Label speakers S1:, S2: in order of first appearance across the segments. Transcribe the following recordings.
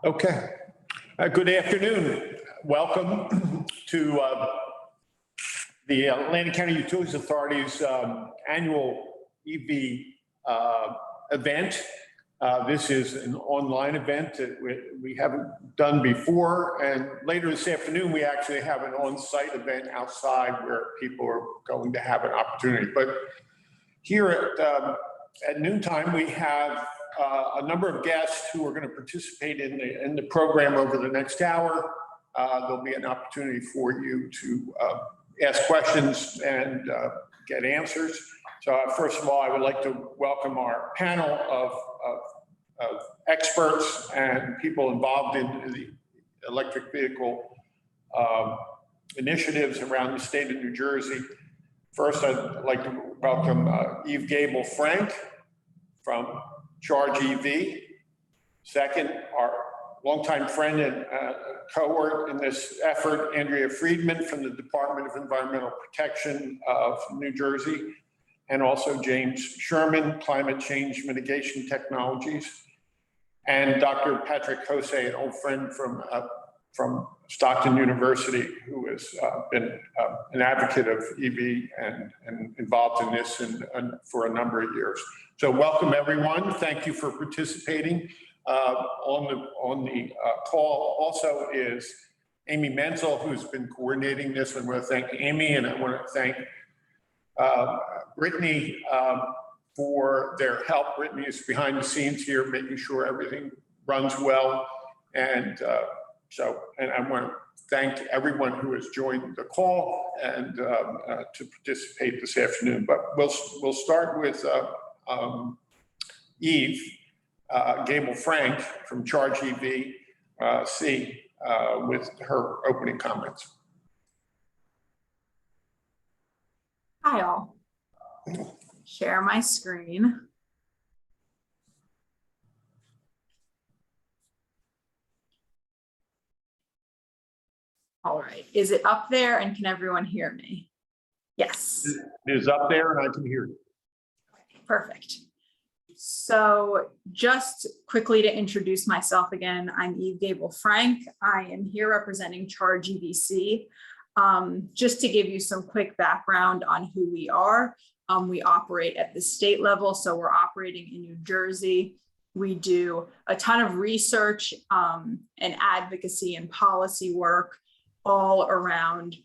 S1: Okay. Good afternoon. Welcome to the Atlantic County Utilities Authority's annual EV event. This is an online event that we haven't done before, and later this afternoon we actually have an on-site event outside where people are going to have an opportunity. But here at noontime we have a number of guests who are going to participate in the program over the next hour. There'll be an opportunity for you to ask questions and get answers. So first of all, I would like to welcome our panel of experts and people involved in the electric vehicle initiatives around the state of New Jersey. First, I'd like to welcome Gabel-Frank from ChargeEVC. Second, our longtime friend and cohort in this effort, Andrea Friedman from the Department of Environmental Protection of New Jersey, and also James Sherman, Climate Change Mitigation Technologies, and Dr. Patrick Hossay, an old friend from Stockton University, who has been an advocate of EV and involved in this for a number of years. So welcome everyone. Thank you for participating. On the call also is Amy Menzel, who's been coordinating this. I want to thank Amy, and I want to thank Brittany for their help. Brittany is behind the scenes here, making sure everything runs well. And I want to thank everyone who has joined the call and to participate this afternoon. But we'll start with Gabel-Frank from ChargeEVC with her opening comments.
S2: Hi all. Share my screen. All right, is it up there and can everyone hear me? Yes.
S1: It is up there and I can hear you.
S2: Perfect. So just quickly to introduce myself again, I'm Gabel-Frank. I am here representing ChargeEVC. Just to give you some quick background on who we are, we operate at the state level, so we're operating in New Jersey. We do a ton of research and advocacy and policy work all around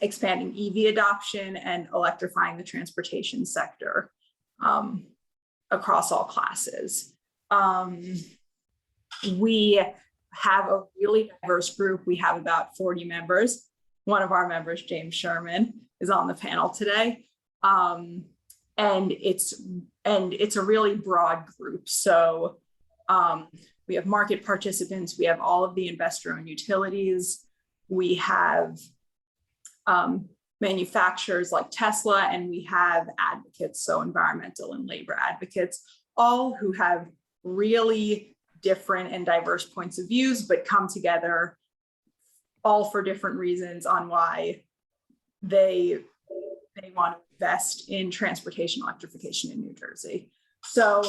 S2: expanding EV adoption and electrifying the transportation sector across all classes. We have a really diverse group. We have about 40 members. One of our members, James Sherman, is on the panel today. And it's a really broad group. So we have market participants, we have all of the investor-owned utilities, we have manufacturers like Tesla, and we have advocates, so environmental and labor advocates, all who have really different and diverse points of views, but come together all for different reasons on why they want to invest in transportation electrification in New Jersey. So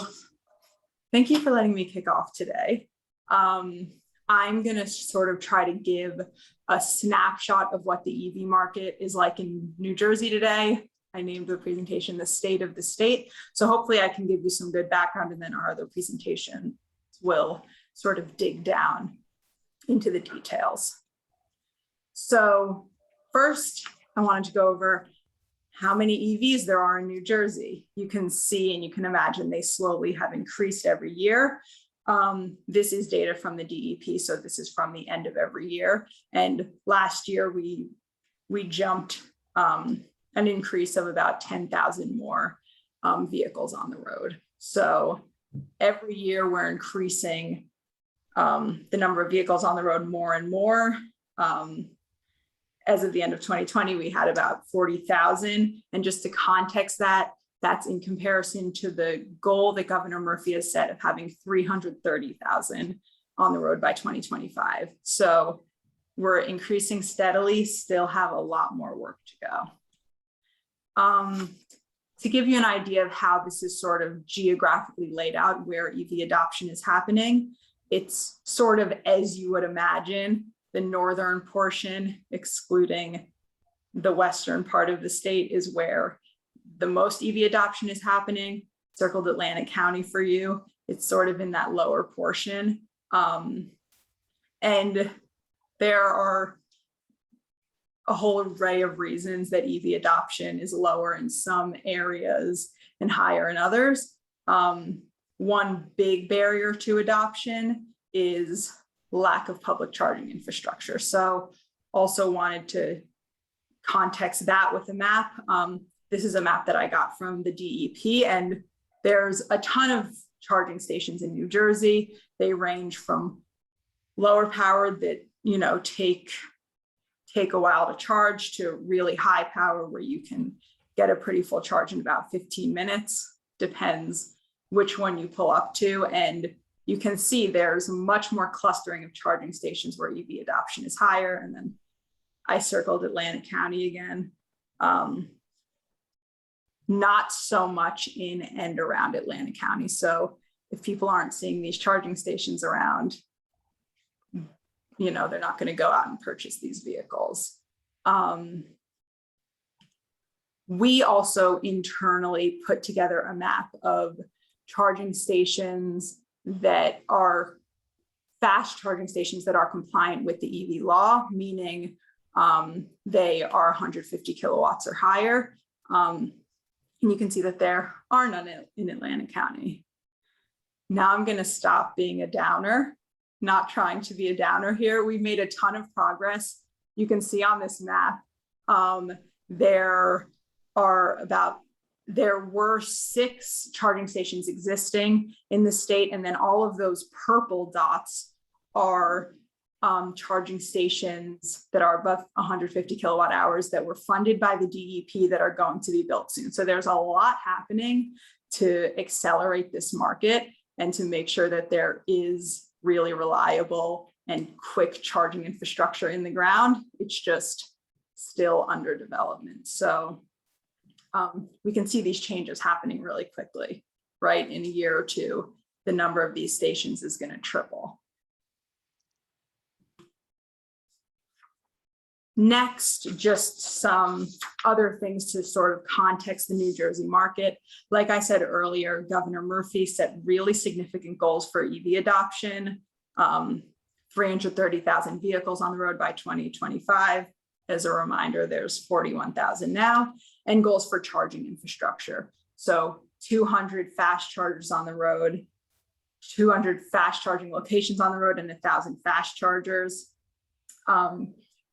S2: thank you for letting me kick off today. I'm going to sort of try to give a snapshot of what the EV market is like in New Jersey today. I named the presentation The State of the State. So hopefully I can give you some good background, and then our other presentation will sort of dig down into the details. So first, I wanted to go over how many EVs there are in New Jersey. You can see and you can imagine they slowly have increased every year. This is data from the DEP, so this is from the end of every year. And last year we jumped an increase of about 10,000 more vehicles on the road. So every year we're increasing the number of vehicles on the road more and more. As of the end of 2020, we had about 40,000. And just to context that, that's in comparison to the goal that Governor Murphy has set of having 330,000 on the road by 2025. So we're increasing steadily, still have a lot more work to go. To give you an idea of how this is sort of geographically laid out, where EV adoption is happening, it's sort of as you would imagine. The northern portion, excluding the western part of the state, is where the most EV adoption is happening. Circled Atlantic County for you. It's sort of in that lower portion. And there are a whole array of reasons that EV adoption is lower in some areas and higher in others. One big barrier to adoption is lack of public charging infrastructure. So also wanted to context that with a map. This is a map that I got from the DEP, and there's a ton of charging stations in New Jersey. They range from lower powered that, you know, take a while to charge to really high power where you can get a pretty full charge in about 15 minutes. Depends which one you pull up to. And you can see there's much more clustering of charging stations where EV adoption is higher. And then I circled Atlantic County again. Not so much in and around Atlantic County. So if people aren't seeing these charging stations around, you know, they're not going to go out and purchase these vehicles. We also internally put together a map of charging stations that are fast charging stations that are compliant with the EV law, meaning they are 150 kilowatts or higher. And you can see that there are none in Atlantic County. Now I'm going to stop being a downer, not trying to be a downer here. We've made a ton of progress. You can see on this map, there were 6 charging stations existing in the state, and then all of those purple dots are charging stations that are above 150 kilowatt hours that were funded by the DEP that are going to be built soon. So there's a lot happening to accelerate this market and to make sure that there is really reliable and quick charging infrastructure in the ground. It's just still under development. So we can see these changes happening really quickly, right? In a year or two, the number of these stations is going to triple. Next, just some other things to sort of context the New Jersey market. Like I said earlier, Governor Murphy set really significant goals for EV adoption, 330,000 vehicles on the road by 2025. As a reminder, there's 41,000 now, and goals for charging infrastructure. So 200 fast chargers on the road, 200 fast charging locations on the road, and 1,000 fast chargers.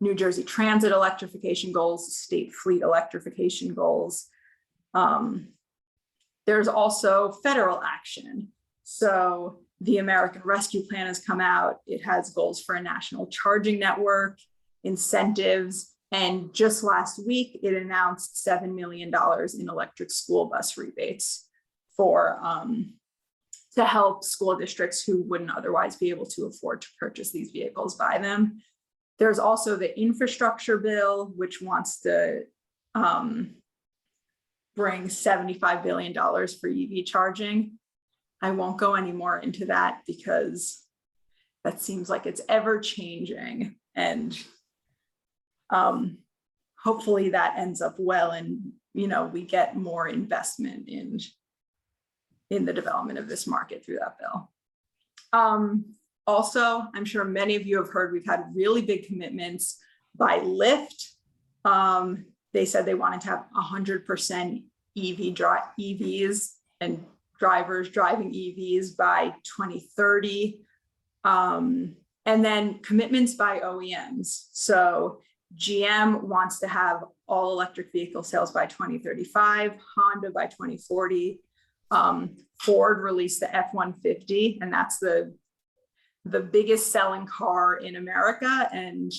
S2: New Jersey Transit electrification goals, state fleet electrification goals. There's also federal action. So the American Rescue Plan has come out. It has goals for a national charging network, incentives, and just last week, it announced $7 million in electric school bus rebates for to help school districts who wouldn't otherwise be able to afford to purchase these vehicles by them. There's also the infrastructure bill, which wants to bring $75 billion for EV charging. I won't go any more into that because that seems like it's ever changing, and hopefully that ends up well, and we get more investment in the development of this market through that bill. Also, I'm sure many of you have heard we've had really big commitments by Lyft. They said they wanted to have 100% EVs and drivers driving EVs by 2030. And then commitments by OEMs. So GM wants to have all electric vehicle sales by 2035, Honda by 2040. Ford released the F-150, and that's the biggest selling car in America. And,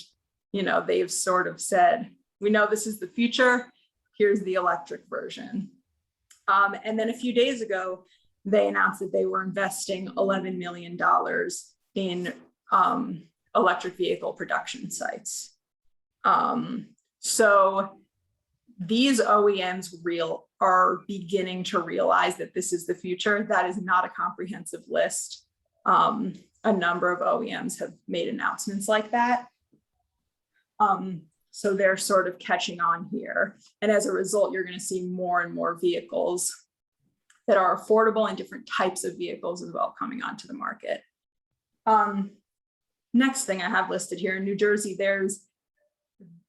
S2: they've sort of said, we know this is the future. Here's the electric version. And then a few days ago, they announced that they were investing $11 million in electric vehicle production sites. So these OEMs are beginning to realize that this is the future. That is not a comprehensive list. a number of OEMs have made announcements like that. So they're sort of catching on here. And as a result, you're going to see more and more vehicles that are affordable and different types of vehicles as well coming onto the market. Next thing I have listed here in New Jersey, there's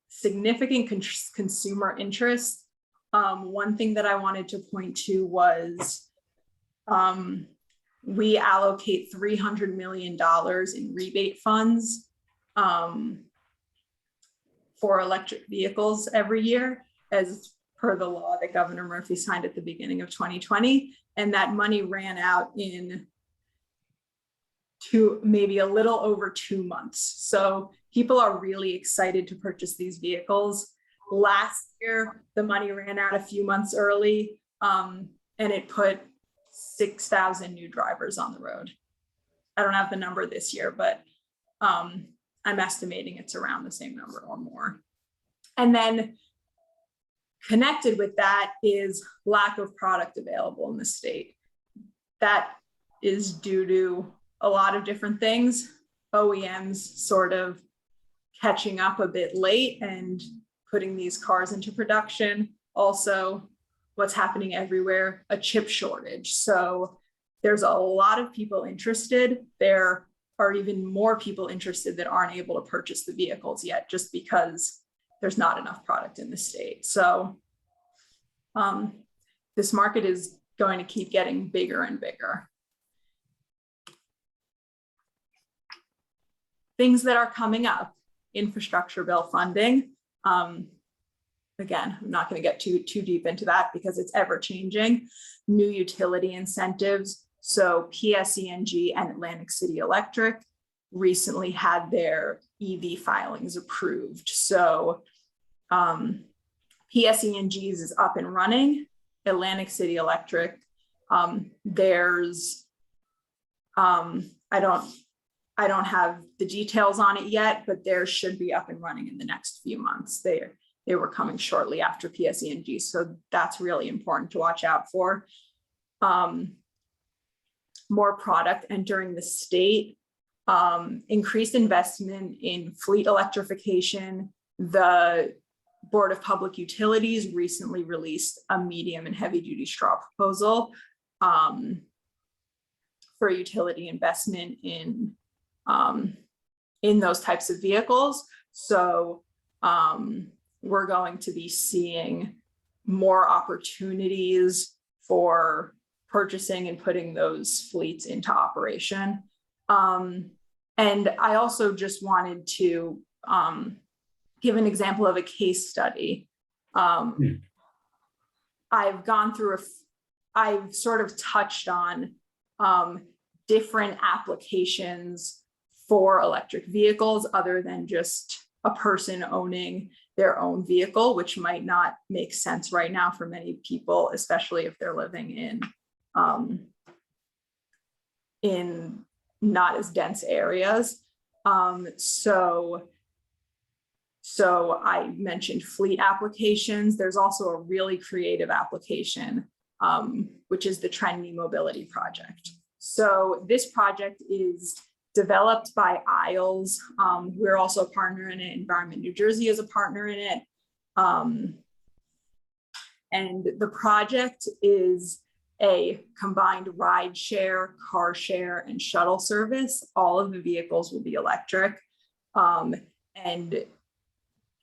S2: significant consumer interest. One thing that I wanted to point to was we allocate $300 million in rebate funds for electric vehicles every year, as per the law that Governor Murphy signed at the beginning of 2020. And that money ran out in maybe a little over 2 months. So people are really excited to purchase these vehicles. Last year, the money ran out a few months early, and it put 6,000 new drivers on the road. I don't have the number this year, but I'm estimating it's around the same number or more. And then connected with that is lack of product available in the state. That is due to a lot of different things. OEMs sort of catching up a bit late and putting these cars into production. Also, what's happening everywhere, a chip shortage. So there's a lot of people interested. There are even more people interested that aren't able to purchase the vehicles yet, just because there's not enough product in the state. So this market is going to keep getting bigger and bigger. Things that are coming up, infrastructure bill funding. Again, I'm not going to get too deep into that because it's ever changing. New utility incentives. So PSE&G and Atlantic City Electric recently had their EV filings approved. So PSE&G's is up and running. Atlantic City Electric, there's, I don't have the details on it yet, but theirs should be up and running in the next few months. They were coming shortly after PSE&G. So that's really important to watch out for. More product entering the state, increased investment in fleet electrification. The Board of Public Utilities recently released a medium and heavy duty straw proposal for utility investment in those types of vehicles. So we're going to be seeing more opportunities for purchasing and putting those fleets into operation. And I also just wanted to give an example of a case study. I've gone through I've sort of touched on different applications for electric vehicles other than just a person owning their own vehicle, which might not make sense right now for many people, especially if they're living in not as dense areas. So I mentioned fleet applications. There's also a really creative application, which is the Trinity Mobility Project. So this project is developed by ISLES. We're also a partner in it. Environment New Jersey is a partner in it. And the project is a combined ride share, car share, and shuttle service. All of the vehicles will be electric. And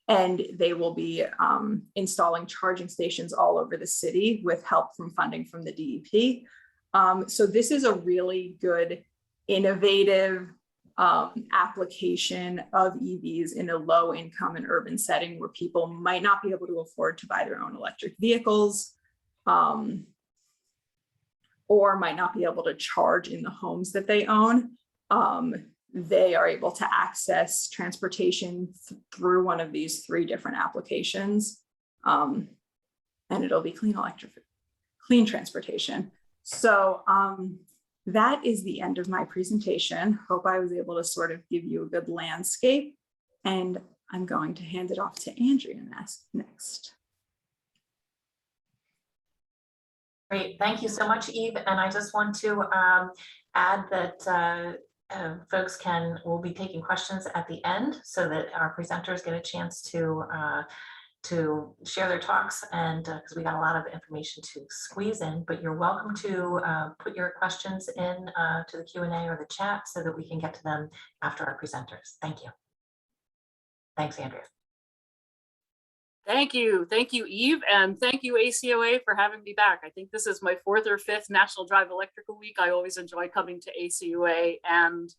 S2: they will be installing charging stations all over the city with help from funding from the DEP. So this is a really good, innovative application of EVs in a low income and urban setting where people might not be able to afford to buy their own electric vehicles, or might not be able to charge in the homes that they own. They are able to access transportation through one of these 3 different applications, and it'll be clean transportation. So that is the end of my presentation. Hope I was able to sort of give you a good landscape, and I'm going to hand it off to Andrea next.
S3: Great, thank you so much, Eve. And I just want to add that folks will be taking questions at the end so that our presenters get a chance to share their talks, and because we got a lot of information to squeeze in, but you're welcome to put your questions in to the Q&A or the chat so that we can get to them after our presenters. Thank you. Thanks, Andrea.
S4: Thank you, Eve, and thank you, ACUA, for having me back. I think this is my 4th or 5th National Drive Electrical Week. I always enjoy coming to ACUA, and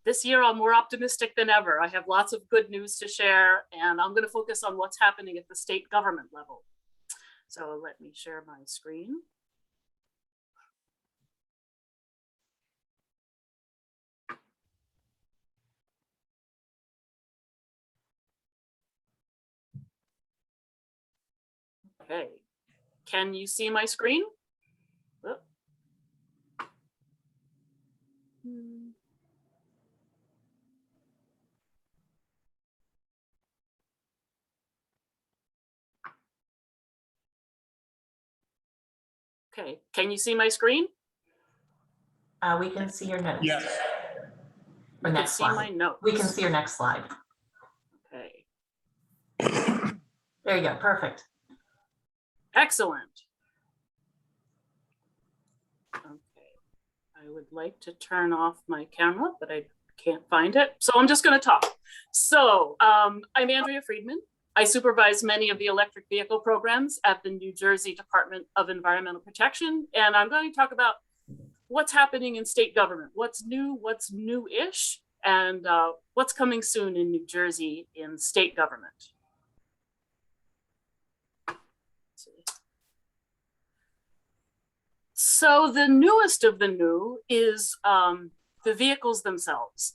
S4: this year I'm more optimistic than ever. I have lots of good news to share, and I'm going to focus on what's happening at the state government level. So let me share my screen. Okay, can you see my screen? Oh. Okay, can you see my screen?
S3: We can see your notes.
S1: Yes.
S3: Or next slide.
S4: My notes.
S3: We can see your next slide.
S4: Okay.
S3: There you go. Perfect.
S4: Excellent. Okay, I would like to turn off my camera, but I can't find it. So I'm just going to talk. So I'm Andrea Friedman. I supervise many of the electric vehicle programs at the New Jersey Department of Environmental Protection. And I'm going to talk about what's happening in state government, what's new, what's new-ish, and what's coming soon in New Jersey in state government. So the newest of the new is the vehicles themselves.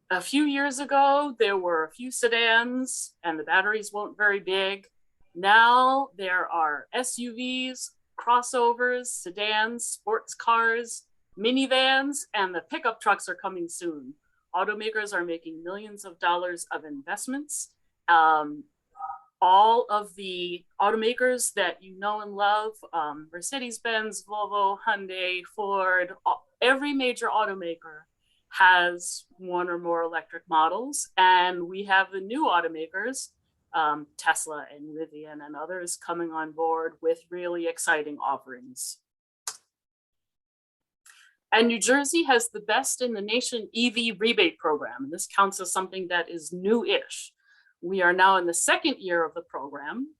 S4: A few years ago, there were a few sedans and the batteries weren't very big. Now there are SUVs, crossovers, sedans, sports cars, minivans, and the pickup trucks are coming soon. Automakers are making millions of dollars of investments. All of the automakers that you know and love, Mercedes-Benz, Volvo, Hyundai, Ford, every major automaker has one or more electric models. And we have the new automakers, Tesla and Rivian and others coming on board with really exciting offerings. And New Jersey has the best in the nation EV rebate program. And this counts as something that is new-ish. We are now in the 2nd year of the program.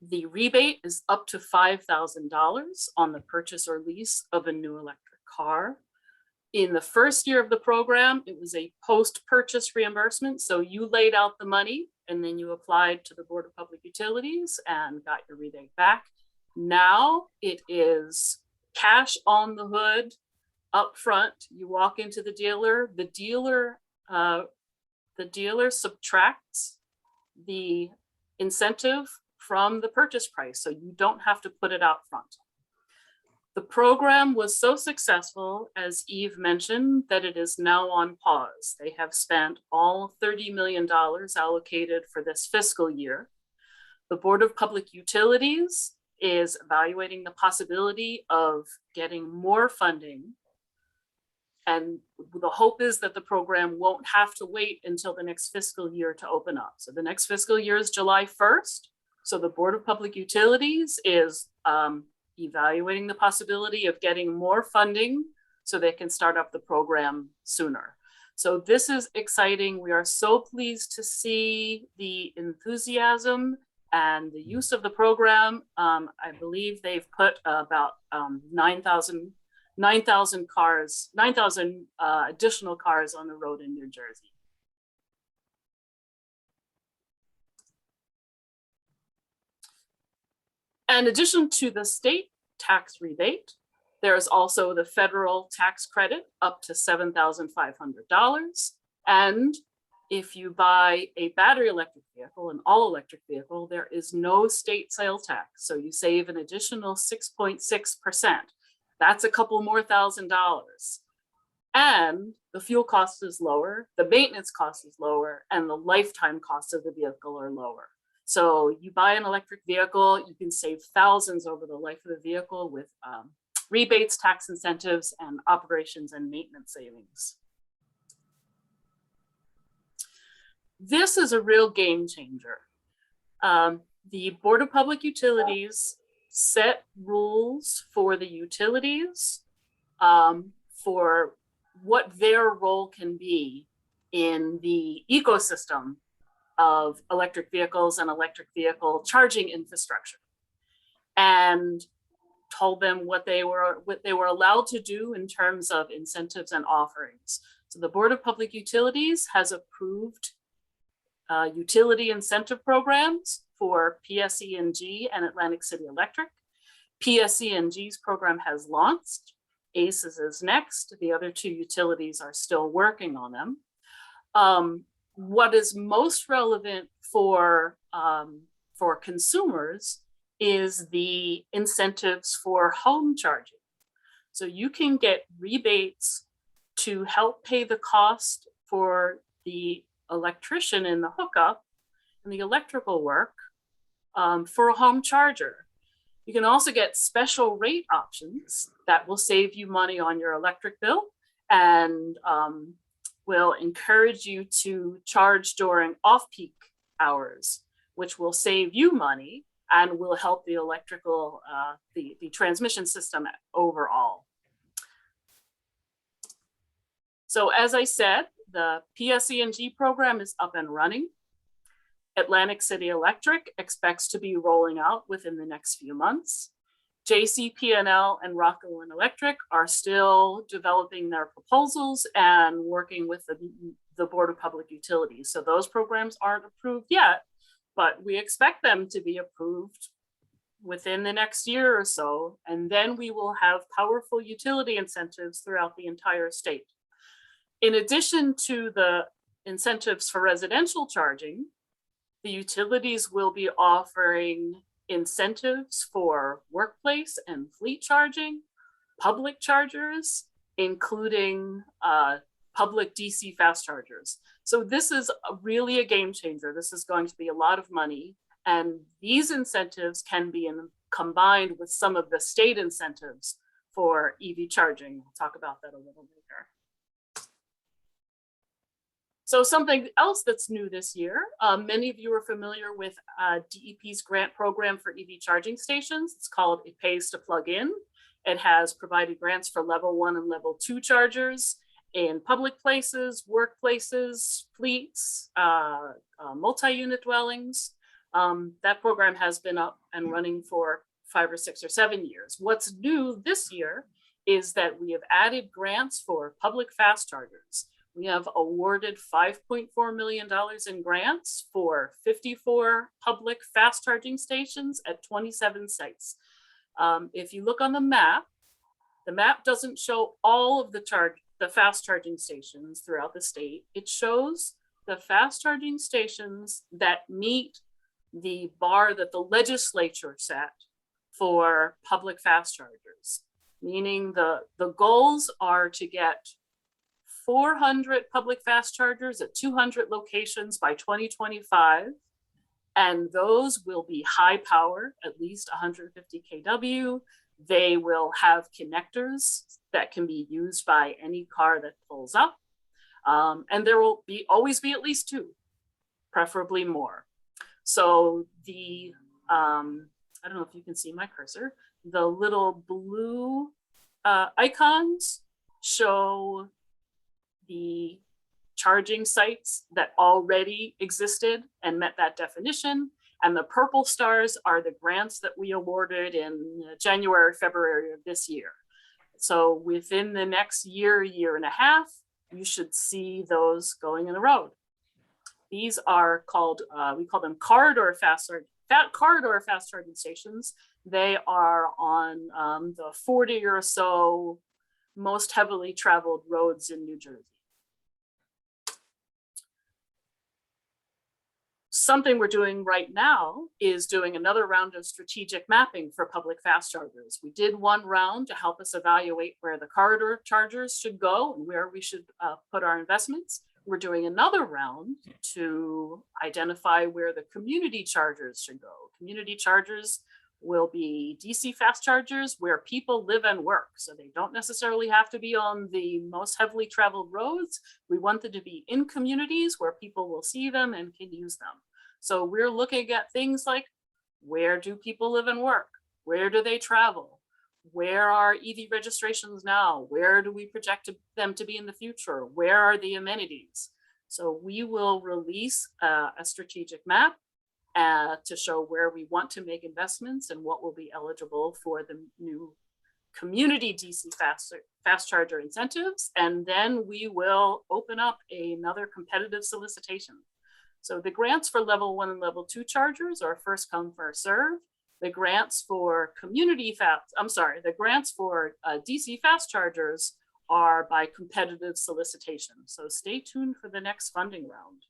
S4: The rebate is up to $5,000 on the purchase or lease of a new electric car. In the 1st year of the program, it was a post-purchase reimbursement. So you laid out the money and then you applied to the Board of Public Utilities and got your rebate back. Now it is cash on the hood up front. You walk into the dealer, the dealer subtracts the incentive from the purchase price, so you don't have to put it out front. The program was so successful, as Eve mentioned, that it is now on pause. They have spent all $30 million allocated for this fiscal year. The Board of Public Utilities is evaluating the possibility of getting more funding. And the hope is that the program won't have to wait until the next fiscal year to open up. So the next fiscal year is July 1st. So the Board of Public Utilities is evaluating the possibility of getting more funding so they can start up the program sooner. So this is exciting. We are so pleased to see the enthusiasm and the use of the program. I believe they've put about 9,000 additional cars on the road in New Jersey. In addition to the state tax rebate, there's also the federal tax credit up to $7,500. And if you buy a battery electric vehicle, an all electric vehicle, there is no state sales tax. So you save an additional 6.6%. That's a couple more $1,000s. And the fuel cost is lower, the maintenance cost is lower, and the lifetime costs of the vehicle are lower. So you buy an electric vehicle, you can save thousands over the life of the vehicle with rebates, tax incentives, and operations and maintenance savings. This is a real game changer. The Board of Public Utilities set rules for the utilities for what their role can be in the ecosystem of electric vehicles and electric vehicle charging infrastructure, and told them what they were allowed to do in terms of incentives and offerings. So the Board of Public Utilities has approved utility incentive programs for PSE&G and Atlantic City Electric. PSE&G's program has launched. ACE's is next. The other two utilities are still working on them. What is most relevant for consumers is the incentives for home charging. So you can get rebates to help pay the cost for the electrician in the hookup and the electrical work for a home charger. You can also get special rate options that will save you money on your electric bill and will encourage you to charge during off-peak hours, which will save you money and will help the electrical, the transmission system overall. So as I said, the PSE&G program is up and running. Atlantic City Electric expects to be rolling out within the next few months. JCP&L and Rockland Electric are still developing their proposals and working with the Board of Public Utilities. So those programs aren't approved yet, but we expect them to be approved within the next year or so. And then we will have powerful utility incentives throughout the entire state. In addition to the incentives for residential charging, the utilities will be offering incentives for workplace and fleet charging, public chargers, including public DC fast chargers. So this is really a game changer. This is going to be a lot of money. And these incentives can be combined with some of the state incentives for EV charging. We'll talk about that a little later. So something else that's new this year, many of you are familiar with DEP's grant program for EV charging stations. It's called It Pays to Plug In. It has provided grants for level 1 and level 2 chargers in public places, workplaces, fleets, multi-unit dwellings. That program has been up and running for 5 or 6 or 7 years. What's new this year is that we have added grants for public fast chargers. We have awarded $5.4 million in grants for 54 public fast charging stations at 27 sites. If you look on the map doesn't show all of the fast charging stations throughout the state. It shows the fast charging stations that meet the bar that the legislature set for public fast chargers, meaning the goals are to get 400 public fast chargers at 200 locations by 2025. And those will be high power, at least 150 kW. They will have connectors that can be used by any car that pulls up. And there will always be at least 2, preferably more. So the, I don't know if you can see my cursor, the little blue icons show the charging sites that already existed and met that definition. And the purple stars are the grants that we awarded in January, February of this year. So within the next year, year and a half, you should see those going in the road. These are called, we call them corridor fast charging stations. They are on the 40 or so most heavily traveled roads in New Jersey. Something we're doing right now is doing another round of strategic mapping for public fast chargers. We did one round to help us evaluate where the corridor chargers should go and where we should put our investments. We're doing another round to identify where the community chargers should go. Community chargers will be DC fast chargers where people live and work. So they don't necessarily have to be on the most heavily traveled roads. We want them to be in communities where people will see them and can use them. So we're looking at things like, where do people live and work? Where do they travel? Where are EV registrations now? Where do we project them to be in the future? Where are the amenities? So we will release a strategic map to show where we want to make investments and what will be eligible for the new community DC fast charger incentives. And then we will open up another competitive solicitation. So the grants for level 1 and level 2 chargers are first come, first serve. The grants for the grants for DC fast chargers are by competitive solicitation. So stay tuned for the next funding round.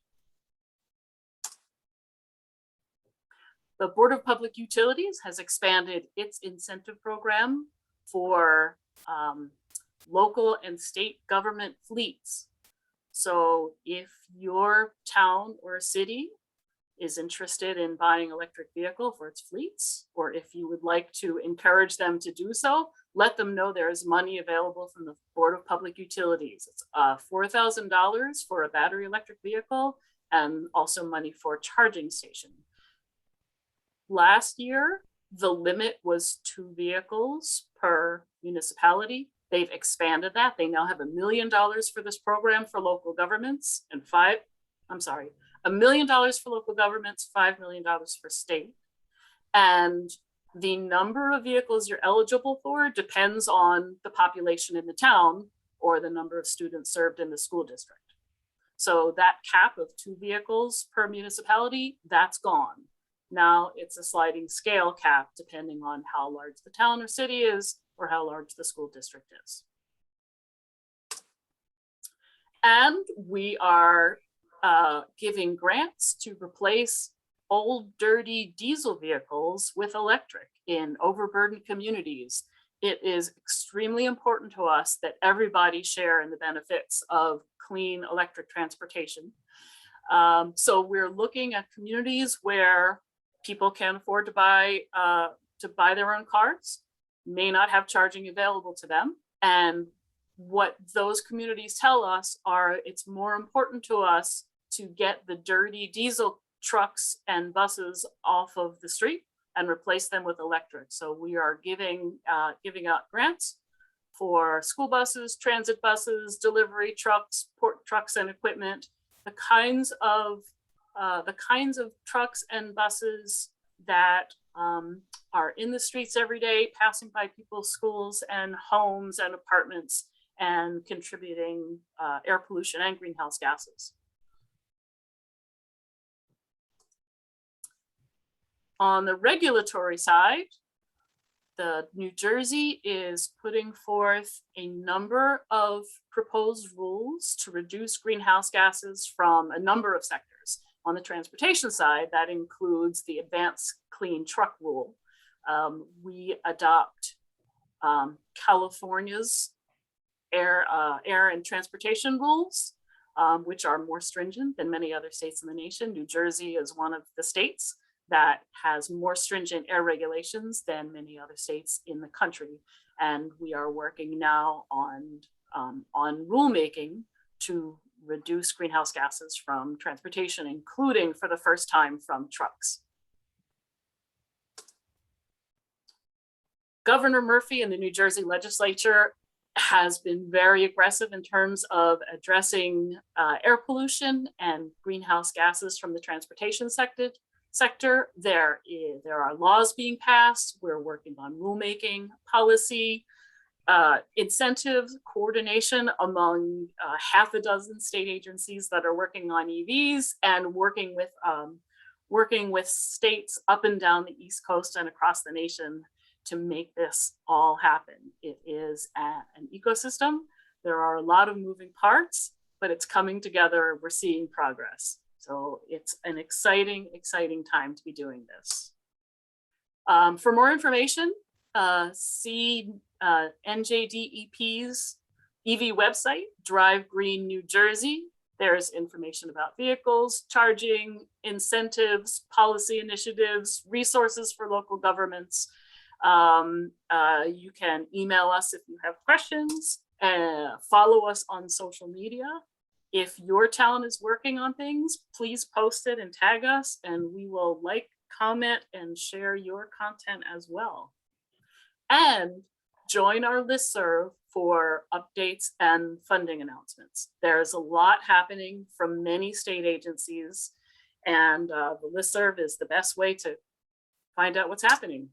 S4: The Board of Public Utilities has expanded its incentive program for local and state government fleets. So if your town or city is interested in buying electric vehicle for its fleets, or if you would like to encourage them to do so, let them know there is money available from the Board of Public Utilities. It's $4,000 for a battery electric vehicle and also money for a charging station. Last year, the limit was 2 vehicles per municipality. They've expanded that. They now have $1 million for this program for local governments and $1 million for local governments, $5 million for state. And the number of vehicles you're eligible for depends on the population in the town or the number of students served in the school district. So that cap of 2 vehicles per municipality, that's gone. Now it's a sliding scale cap depending on how large the town or city is or how large the school district is. And we are giving grants to replace old dirty diesel vehicles with electric in overburdened communities. It is extremely important to us that everybody share in the benefits of clean electric transportation. So we're looking at communities where people can afford to buy their own cars, may not have charging available to them. And what those communities tell us are it's more important to us to get the dirty diesel trucks and buses off of the street and replace them with electric. So we are giving out grants for school buses, transit buses, delivery trucks, port trucks and equipment, the kinds of trucks and buses that are in the streets every day, passing by people's schools and homes and apartments and contributing air pollution and greenhouse gases. On the regulatory side, the New Jersey is putting forth a number of proposed rules to reduce greenhouse gases from a number of sectors. On the transportation side, that includes the Advanced Clean Truck Rule. We adopt California's air and transportation rules, which are more stringent than many other states in the nation. New Jersey is one of the states that has more stringent air regulations than many other states in the country. And we are working now on rulemaking to reduce greenhouse gases from transportation, including for the first time from trucks. Governor Murphy and the New Jersey legislature has been very aggressive in terms of addressing air pollution and greenhouse gases from the transportation sector. There are laws being passed. We're working on rulemaking, policy, incentives, coordination among half a dozen state agencies that are working on EVs and working with states up and down the East Coast and across the nation to make this all happen. It is an ecosystem. There are a lot of moving parts, but it's coming together. We're seeing progress. So it's an exciting, exciting time to be doing this. For more information, see NJDEP's EV website, Drive Green New Jersey. There's information about vehicles, charging, incentives, policy initiatives, resources for local governments. You can email us if you have questions, follow us on social media. If your town is working on things, please post it and tag us, and we will like, comment, and share your content as well. And join our listserv for updates and funding announcements. There's a lot happening from many state agencies, and the listserv is the best way to find out what's happening.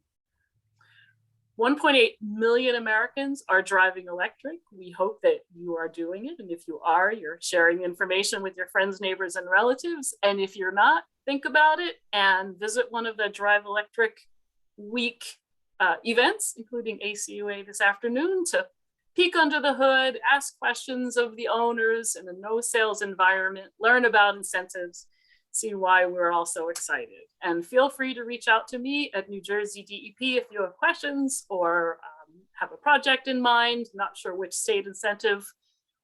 S4: 1.8 million Americans are driving electric. We hope that you are doing it. And if you are, you're sharing information with your friends, neighbors, and relatives. And if you're not, think about it and visit one of the Drive Electric Week events, including ACUA this afternoon, to peek under the hood, ask questions of the owners in a no sales environment, learn about incentives, see why we're all so excited. And feel free to reach out to me at New Jersey DEP if you have questions or have a project in mind, not sure which state incentive,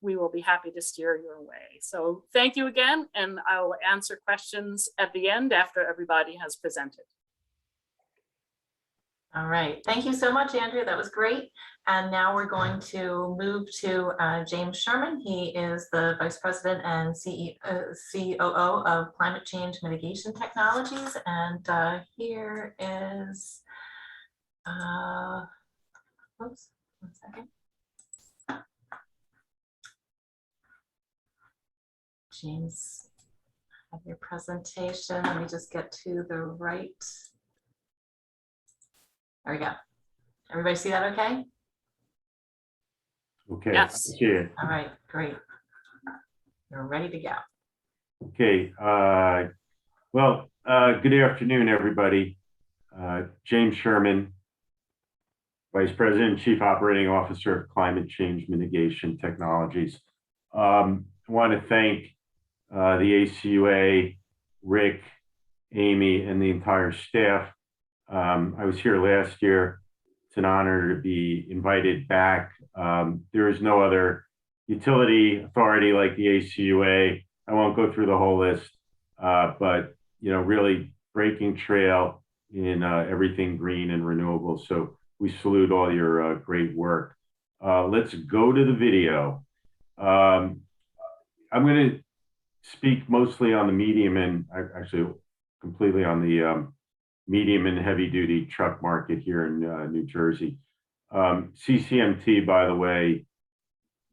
S4: we will be happy to steer your way. So thank you again, and I will answer questions at the end after everybody has presented.
S3: All right, thank you so much, Andrea. That was great. And now we're going to move to James Sherman. He is the Vice President and COO of Climate Change Mitigation Technologies. And here is, oops, 1 second. James, have your presentation. Let me just get to the right. There we go. Everybody see that okay?
S5: Okay.
S4: Yes.
S5: Okay.
S3: All right, great. You're ready to go.
S5: Okay. Good afternoon, everybody. James Sherman, Vice President and Chief Operating Officer of Climate Change Mitigation Technologies. I want to thank the ACUA, Rick, Amy, and the entire staff. I was here last year. It's an honor to be invited back. There is no other utility authority like the ACUA. I won't go through the whole list, but really breaking trail in everything green and renewable. So we salute all your great work. Let's go to the video. I'm going to speak mostly on the medium and actually completely on the medium and heavy duty truck market here in New Jersey. CCMT, by the way,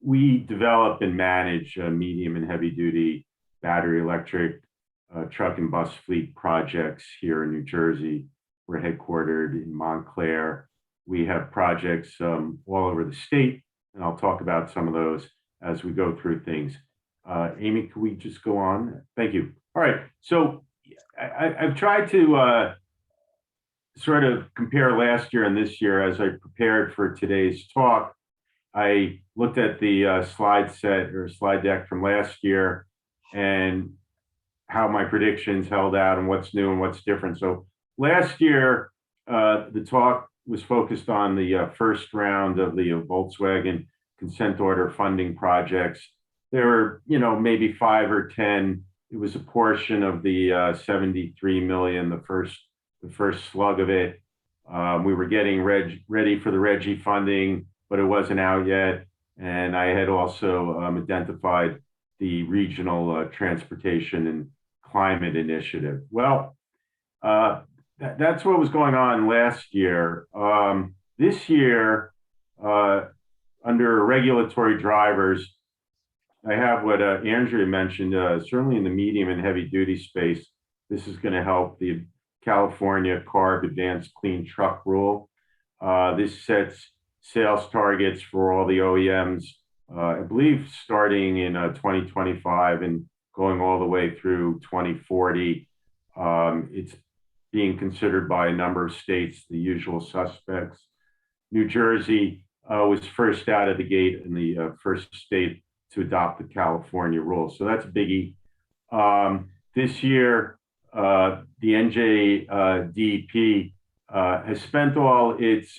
S5: we develop and manage medium and heavy duty battery electric truck and bus fleet projects here in New Jersey. We're headquartered in Montclair. We have projects all over the state, and I'll talk about some of those as we go through things. Amy, can we just go on? Thank you. All right, so I've tried to sort of compare last year and this year as I prepared for today's talk. I looked at the slide deck from last year and how my predictions held out and what's new and what's different. So last year, the talk was focused on the first round of the Volkswagen consent order funding projects. There were, maybe 5 or 10. It was a portion of the 73 million, the first slug of it. We were getting ready for the RGGI funding, but it wasn't out yet. And I had also identified the Regional Transportation and Climate Initiative. Well, that's what was going on last year. This year, under regulatory drivers, I have what Andrea mentioned, certainly in the medium and heavy duty space. This is going to help the California CARB Advanced Clean Truck Rule. This sets sales targets for all the OEMs, I believe starting in 2025 and going all the way through 2040. It's being considered by a number of states, the usual suspects. New Jersey was first out of the gate and the first state to adopt the California rule. So that's a biggie. This year, the NJDEP has spent all its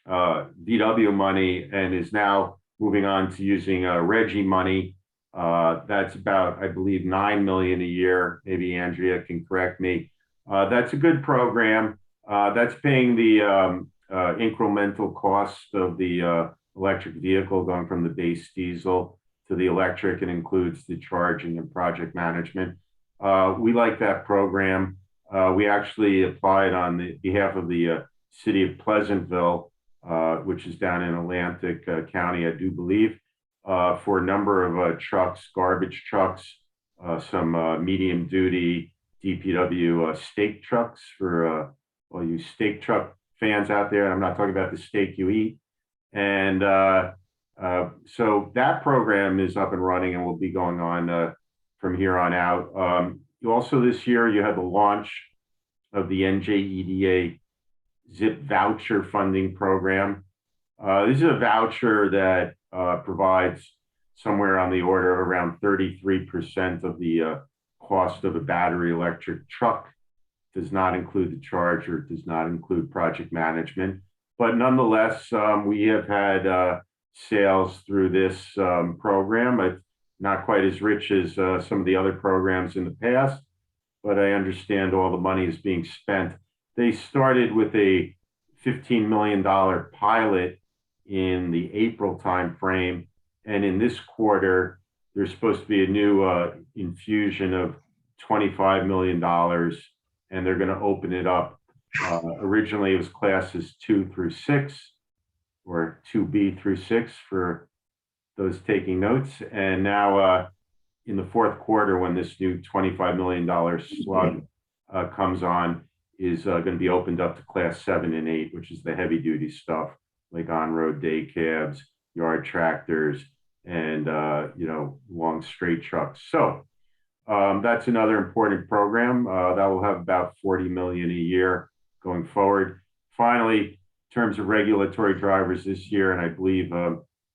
S5: VW money and is now moving on to using RGGI money. That's about, I believe, 9 million a year. Maybe Andrea can correct me. That's a good program. That's paying the incremental cost of the electric vehicle going from the base diesel to the electric, and includes the charging and project management. We like that program. We actually applied on the behalf of the city of Pleasantville, which is down in Atlantic County, I do believe, for a number of trucks, garbage trucks, some medium duty DPW stake trucks for all you steak truck fans out there. I'm not talking about the steak you eat. And so that program is up and running and will be going on from here on out. Also this year, you had the launch of the NJDEP ZIP voucher funding program. This is a voucher that provides somewhere on the order of around 33% of the cost of a battery electric truck. Does not include the charger, does not include project management. But nonetheless, we have had sales through this program. It's not quite as rich as some of the other programs in the past, but I understand all the money is being spent. They started with a $15 million pilot in the April timeframe, and in this quarter, there's supposed to be a new infusion of $25 million, and they're going to open it up. Originally, it was classes 2 through 6, or 2B through 6 for those taking notes. And now in the fourth quarter, when this new $25 million slug comes on, is going to be opened up to class 7 and 8, which is the heavy duty stuff, like on-road day cabs, yard tractors, and long straight trucks. So that's another important program that will have about 40 million a year going forward. Finally, in terms of regulatory drivers this year, and I believe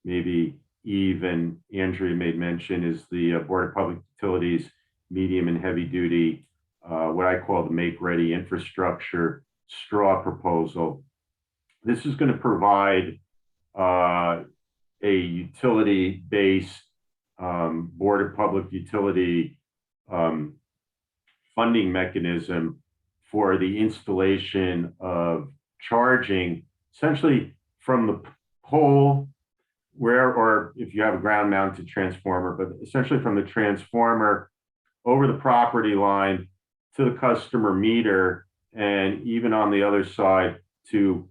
S5: maybe Eve and Andrea made mention, is the Board of Public Utilities medium and heavy duty, what I call the make ready infrastructure straw proposal. This is going to provide a utility-based Board of Public Utility funding mechanism for the installation of charging, essentially from the pole or if you have a ground mounted transformer, but essentially from the transformer over the property line to the customer meter, and even on the other side to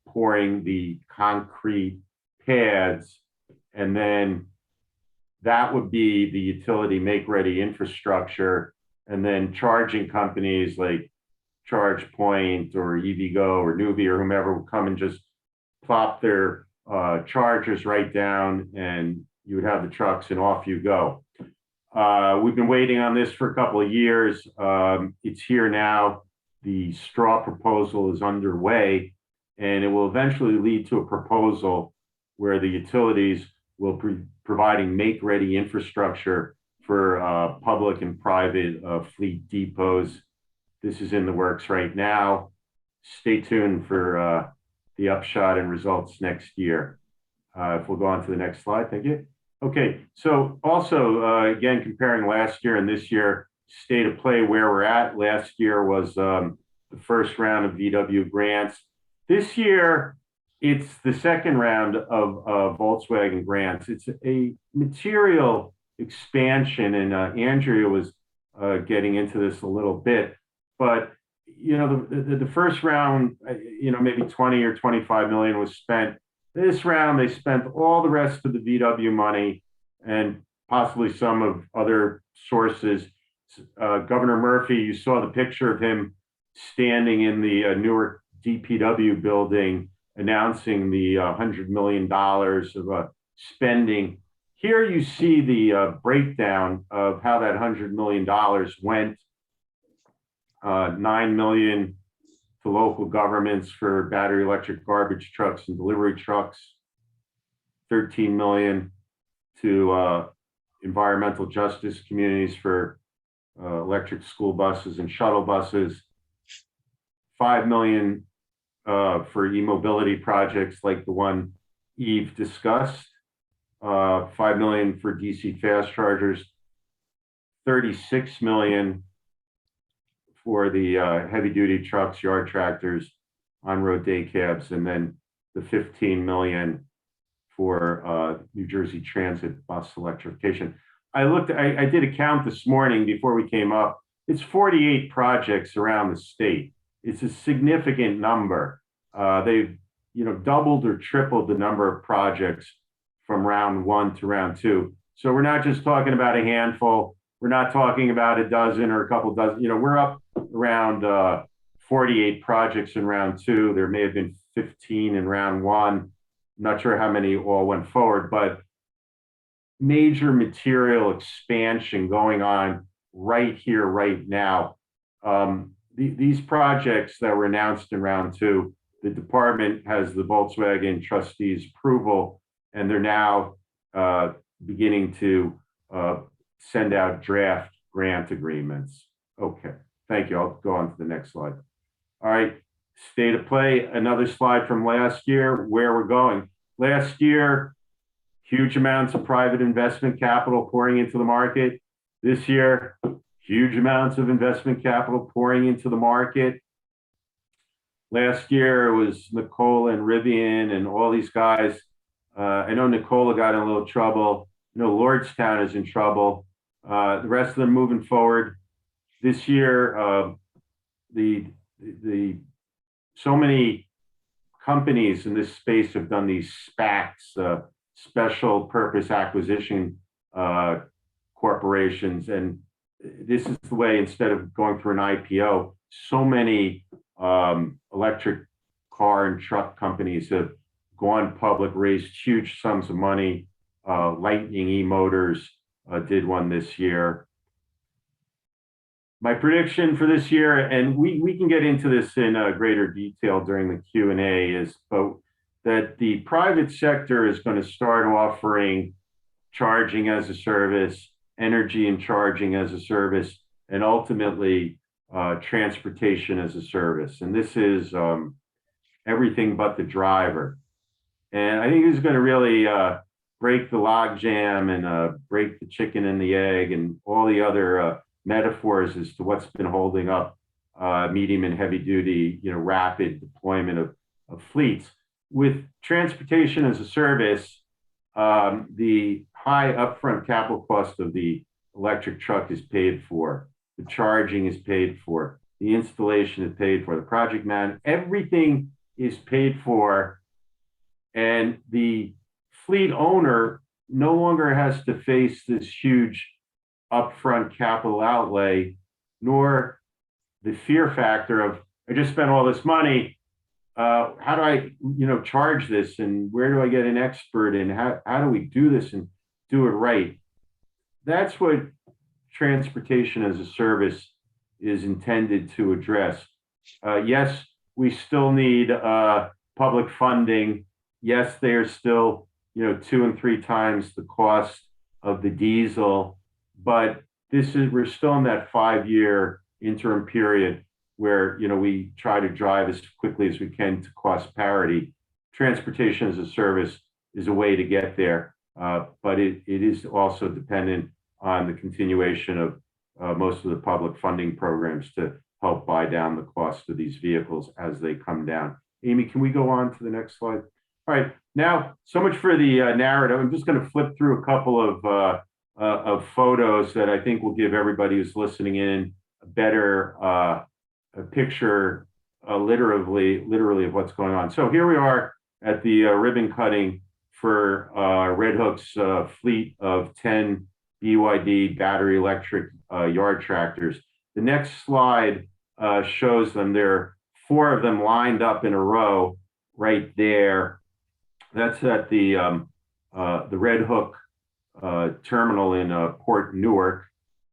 S5: pouring the concrete pads. And then that would be the utility make-ready infrastructure. And then charging companies like ChargePoint or EVgo or Nuvve or whomever will come and just plop their chargers right down, and you would have the trucks and off you go. We've been waiting on this for a couple of years. It's here now. The straw proposal is underway, and it will eventually lead to a proposal where the utilities will be providing make-ready infrastructure for public and private fleet depots. This is in the works right now. Stay tuned for the upshot and results next year. If we'll go on to the next slide, thank you. Okay, so also, again, comparing last year and this year, state of play where we're at. Last year was the first round of VW grants. This year, it's the second round of Volkswagen grants. It's a material expansion, and Andrea was getting into this a little bit, but the first round, maybe 20 or 25 million was spent. This round, they spent all the rest of the VW money and possibly some of other sources. Governor Murphy, you saw the picture of him standing in the Newark DPW building announcing the $100 million of spending. Here you see the breakdown of how that $100 million went. 9 million to local governments for battery electric garbage trucks and delivery trucks, 13 million to environmental justice communities for electric school buses and shuttle buses, 5 million for e-mobility projects like the one Eve discussed, $5 million for DC fast chargers, $36 million for the heavy duty trucks, yard tractors, on-road day cabs, and then the $15 million for New Jersey Transit bus electrification. I did a count this morning before we came up. It's 48 projects around the state. It's a significant number. They've doubled or tripled the number of projects from round one to round two. So we're not just talking about a handful. We're not talking about a dozen or a couple dozen. We're up around 48 projects in round two. There may have been 15 in round one. I'm not sure how many all went forward, but major material expansion going on right here, right now. These projects that were announced in round two, the department has the Volkswagen trustees' approval, and they're now beginning to send out draft grant agreements. Okay, thank you. I'll go on to the next slide. All right, state of play, another slide from last year, where we're going. Last year, huge amounts of private investment capital pouring into the market. This year, huge amounts of investment capital pouring into the market. Last year, it was Nicola and Rivian and all these guys. I know Nicola got in a little trouble. Lordstown is in trouble. The rest of them moving forward. This year, so many companies in this space have done these SPACs, special purpose acquisition corporations, and this is the way, instead of going through an IPO, so many electric car and truck companies have gone public, raised huge sums of money. Lightning E-Motors did one this year. My prediction for this year, and we can get into this in greater detail during the Q&A, is that the private sector is going to start offering charging as a service, energy and charging as a service, and ultimately transportation as a service. And this is everything but the driver. And I think this is going to really break the logjam and break the chicken and the egg and all the other metaphors as to what's been holding up medium and heavy duty, rapid deployment of fleets. With transportation as a service, the high upfront capital cost of the electric truck is paid for. The charging is paid for. The installation is paid for. The project man, everything is paid for. And the fleet owner no longer has to face this huge upfront capital outlay, nor the fear factor of, I just spent all this money. How do I, charge this, and where do I get an expert, and how do we do this and do it right? That's what transportation as a service is intended to address. Yes, we still need public funding. Yes, they are still, 2 and 3 times the cost of the diesel, but we're still in that 5-year interim period where we try to drive as quickly as we can to cost parity. Transportation as a service is a way to get there, but it is also dependent on the continuation of most of the public funding programs to help buy down the cost of these vehicles as they come down. Amy, can we go on to the next slide? All right, now, so much for the narrative. I'm just going to flip through a couple of photos that I think will give everybody who's listening in a better a picture, literally of what's going on. So here we are at the ribbon cutting for Red Hook's fleet of 10 BYD battery electric yard tractors. The next slide shows them. There are 4 of them lined up in a row right there. That's at the Red Hook terminal in Port Newark.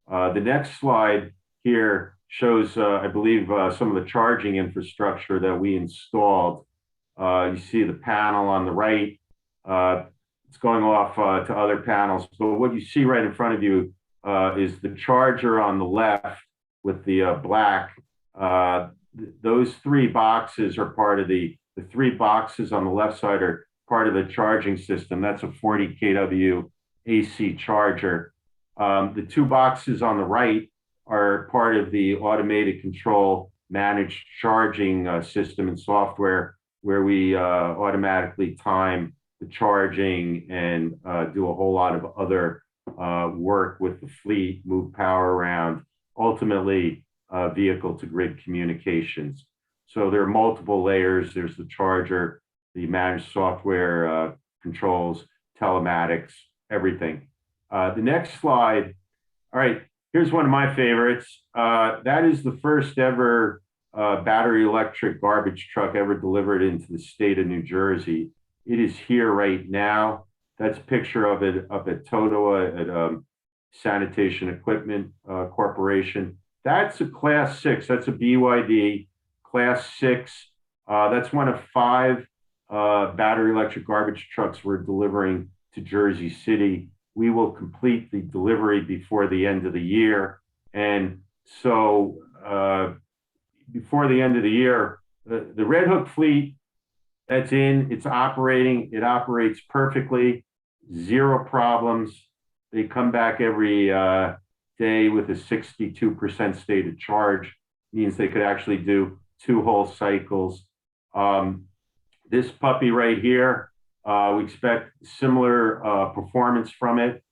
S5: The next slide here shows, I believe, some of the charging infrastructure that we installed. You see the panel on the right. It's going off to other panels. But what you see right in front of you is the charger on the left with the black. Those 3 boxes are part of the 3 boxes on the left side are part of the charging system. That's a 40 kW AC charger. The two boxes on the right are part of the automated control managed charging system and software, where we automatically time the charging and do a whole lot of other work with the fleet, move power around, ultimately vehicle to grid communications. So there are multiple layers. There's the charger, the managed software controls, telematics, everything. The next slide. All right, here's one of my favorites. That is the first ever battery electric garbage truck ever delivered into the state of New Jersey. It is here right now. That's a picture of it up at Totowa at Sanitation Equipment Corporation. That's a Class 6. That's a BYD Class 6. That's one of 5 battery electric garbage trucks we're delivering to Jersey City. We will complete the delivery before the end of the year. And so before the end of the year, the Red Hook fleet, that's in, it's operating, it operates perfectly, 0 problems. They come back every day with a 62% state of charge, means they could actually do 2 whole cycles. This puppy right here, we expect similar performance from it.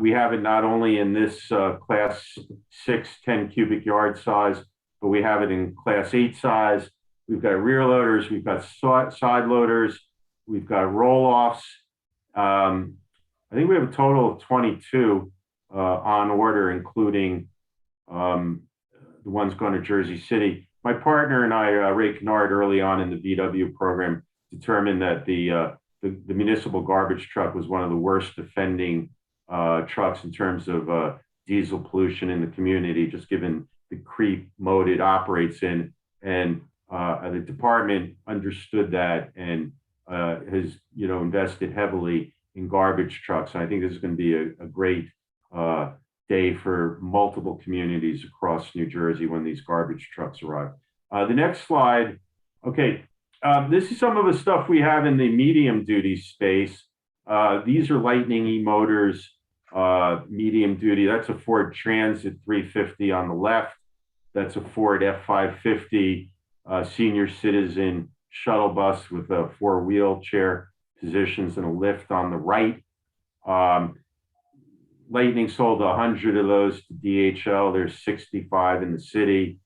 S5: We have it not only in this Class 6 10 cubic yard size, but we have it in Class 8 size. We've got rear loaders, we've got side loaders, we've got roll-offs. I think we have a total of 22 on order, including the ones going to Jersey City. My partner and I, Ray Kennard, early on in the VW program, determined that the municipal garbage truck was one of the worst offending trucks in terms of diesel pollution in the community, just given the creep mode it operates in. And the department understood that and has, invested heavily in garbage trucks. And I think this is going to be a great day for multiple communities across New Jersey when these garbage trucks arrive. The next slide. Okay, this is some of the stuff we have in the medium duty space. These are Lightning E-Motors, medium duty. That's a Ford Transit 350 on the left. That's a Ford F550 senior citizen shuttle bus with 4 wheelchair positions and a lift on the right. Lightning sold 100 of those to DHL. There's 65 in the city.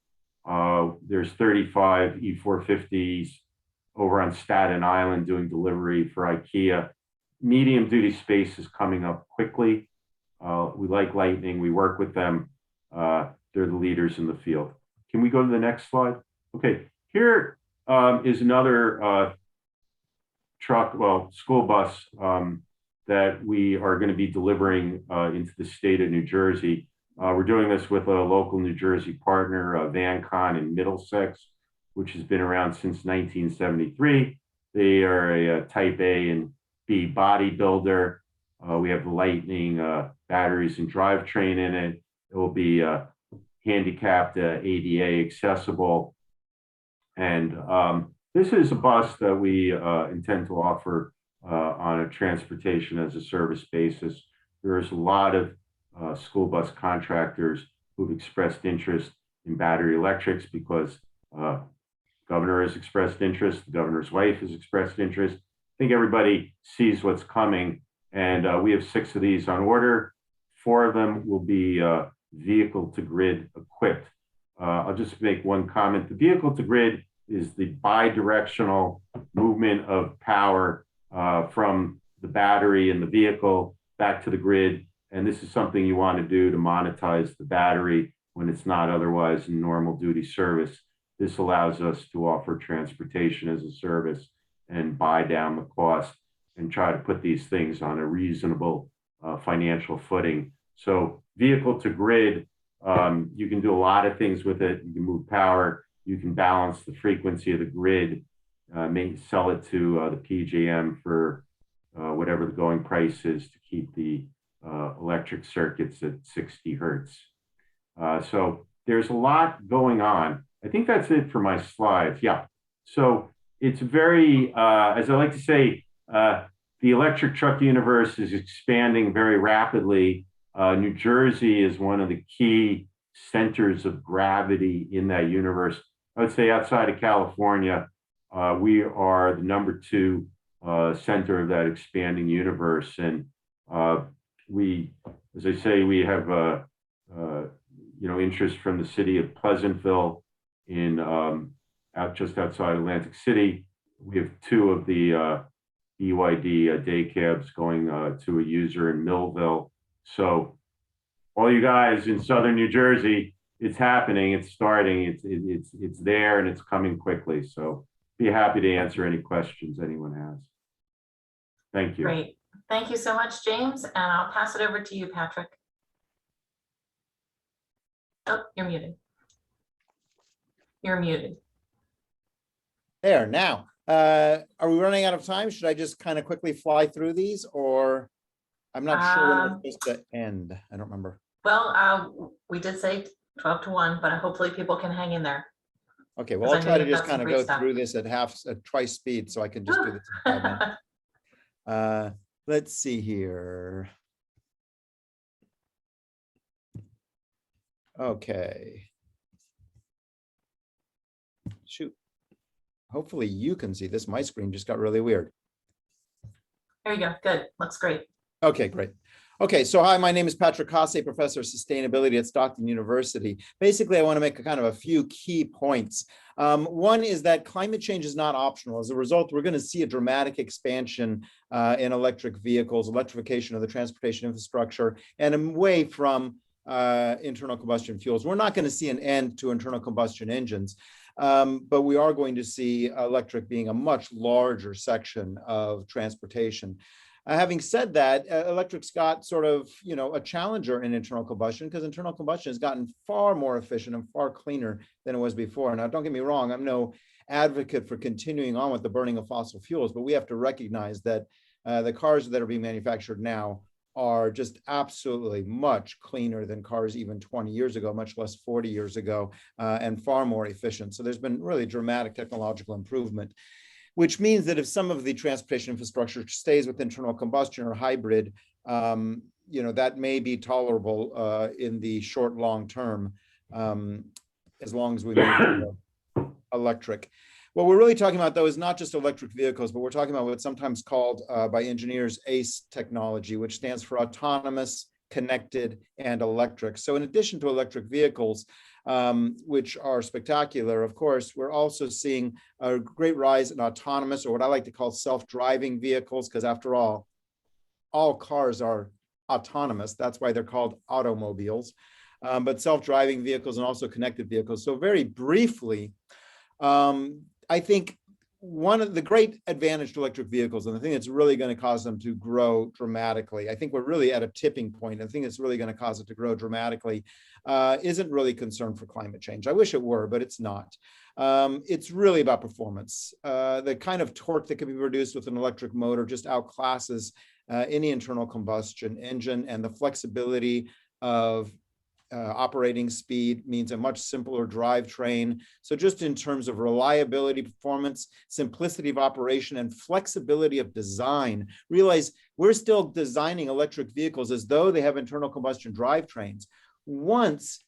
S5: There's 35 E450s over on Staten Island doing delivery for ACUA. Medium duty space is coming up quickly. We like Lightning. We work with them. They're the leaders in the field. Can we go to the next slide? Okay, here is another school bus that we are going to be delivering into the state of New Jersey. We're doing this with a local New Jersey partner, VanCon in Middlesex, which has been around since 1973. They are a type A and B bodybuilder. We have the Lightning batteries and drivetrain in it. It will be handicapped, ADA accessible. And this is a bus that we intend to offer on a transportation as a service basis. There's a lot of school bus contractors who've expressed interest in battery electrics because governor has expressed interest, the governor's wife has expressed interest. I think everybody sees what's coming, and we have 6 of these on order. 4 of them will be vehicle to grid equipped. I'll just make one comment. The vehicle to grid is the bi-directional movement of power from the battery in the vehicle back to the grid. And this is something you want to do to monetize the battery when it's not otherwise in normal duty service. This allows us to offer transportation as a service and buy down the cost and try to put these things on a reasonable financial footing. So vehicle to grid, you can do a lot of things with it. You can move power, you can balance the frequency of the grid, sell it to the PJM for whatever the going price is to keep the electric circuits at 60 hertz. So there's a lot going on. I think that's it for my slides. Yeah. So it's very, as I like to say, The electric truck universe is expanding very rapidly. New Jersey is one of the key centers of gravity in that universe. I would say outside of California, we are the #2 center of that expanding universe. And we, as I say, we have interest from the city of Pleasantville in just outside Atlantic City. We have 2 of the EYD day cabs going to a user in Millville. So all you guys in southern New Jersey, it's happening, it's starting, it's there, and it's coming quickly. So be happy to answer any questions anyone has. Thank you.
S3: Great. Thank you so much, James. And I'll pass it over to you, Patrick. Oh, you're muted. You're muted.
S6: There, now, are we running out of time? Should I just kind of quickly fly through these, or I'm not sure when it's supposed to end. I don't remember.
S3: Well, we did say 12 to 1, but hopefully people can hang in there.
S6: Okay, well, I'll try to just kind of go through this at twice speed so I can just do this in 5 minutes. Let's see here. Okay. Shoot. Hopefully you can see this. My screen just got really weird.
S3: There you go. Good. Looks great.
S6: Okay, great. Okay, so hi, my name is Patrick Hossay, Professor of Sustainability at Stockton University. Basically, I want to make a few key points. One is that climate change is not optional. As a result, we're going to see a dramatic expansion in electric vehicles, electrification of the transportation infrastructure, and away from internal combustion fuels. We're not going to see an end to internal combustion engines, but we are going to see electric being a much larger section of transportation. Having said that, electric's got sort of, a challenger in internal combustion, because internal combustion has gotten far more efficient and far cleaner than it was before. Now, don't get me wrong, I'm no advocate for continuing on with the burning of fossil fuels, but we have to recognize that the cars that are being manufactured now are just absolutely much cleaner than cars even 20 years ago, much less 40 years ago, and far more efficient. So there's been really dramatic technological improvement, which means that if some of the transportation infrastructure stays with internal combustion or hybrid, that may be tolerable in the short, long term, as long as we move electric. What we're really talking about, though, is not just electric vehicles, but we're talking about what's sometimes called by engineers ACE technology, which stands for autonomous, connected, and electric. So in addition to electric vehicles, which are spectacular, of course, we're also seeing a great rise in autonomous, or what I like to call self-driving vehicles, because after all cars are autonomous. That's why they're called automobiles, but self-driving vehicles and also connected vehicles. So very briefly, I think one of the great advantage to electric vehicles, and the thing that's really going to cause them to grow dramatically, I think we're really at a tipping point. The thing that's really going to cause it to grow dramatically isn't really concern for climate change. I wish it were, but it's not. It's really about performance. The kind of torque that can be produced with an electric motor just outclasses any internal combustion engine, and the flexibility of operating speed means a much simpler drivetrain. So just in terms of reliability, performance, simplicity of operation, and flexibility of design, realize we're still designing electric vehicles as though they have internal combustion drivetrains. Once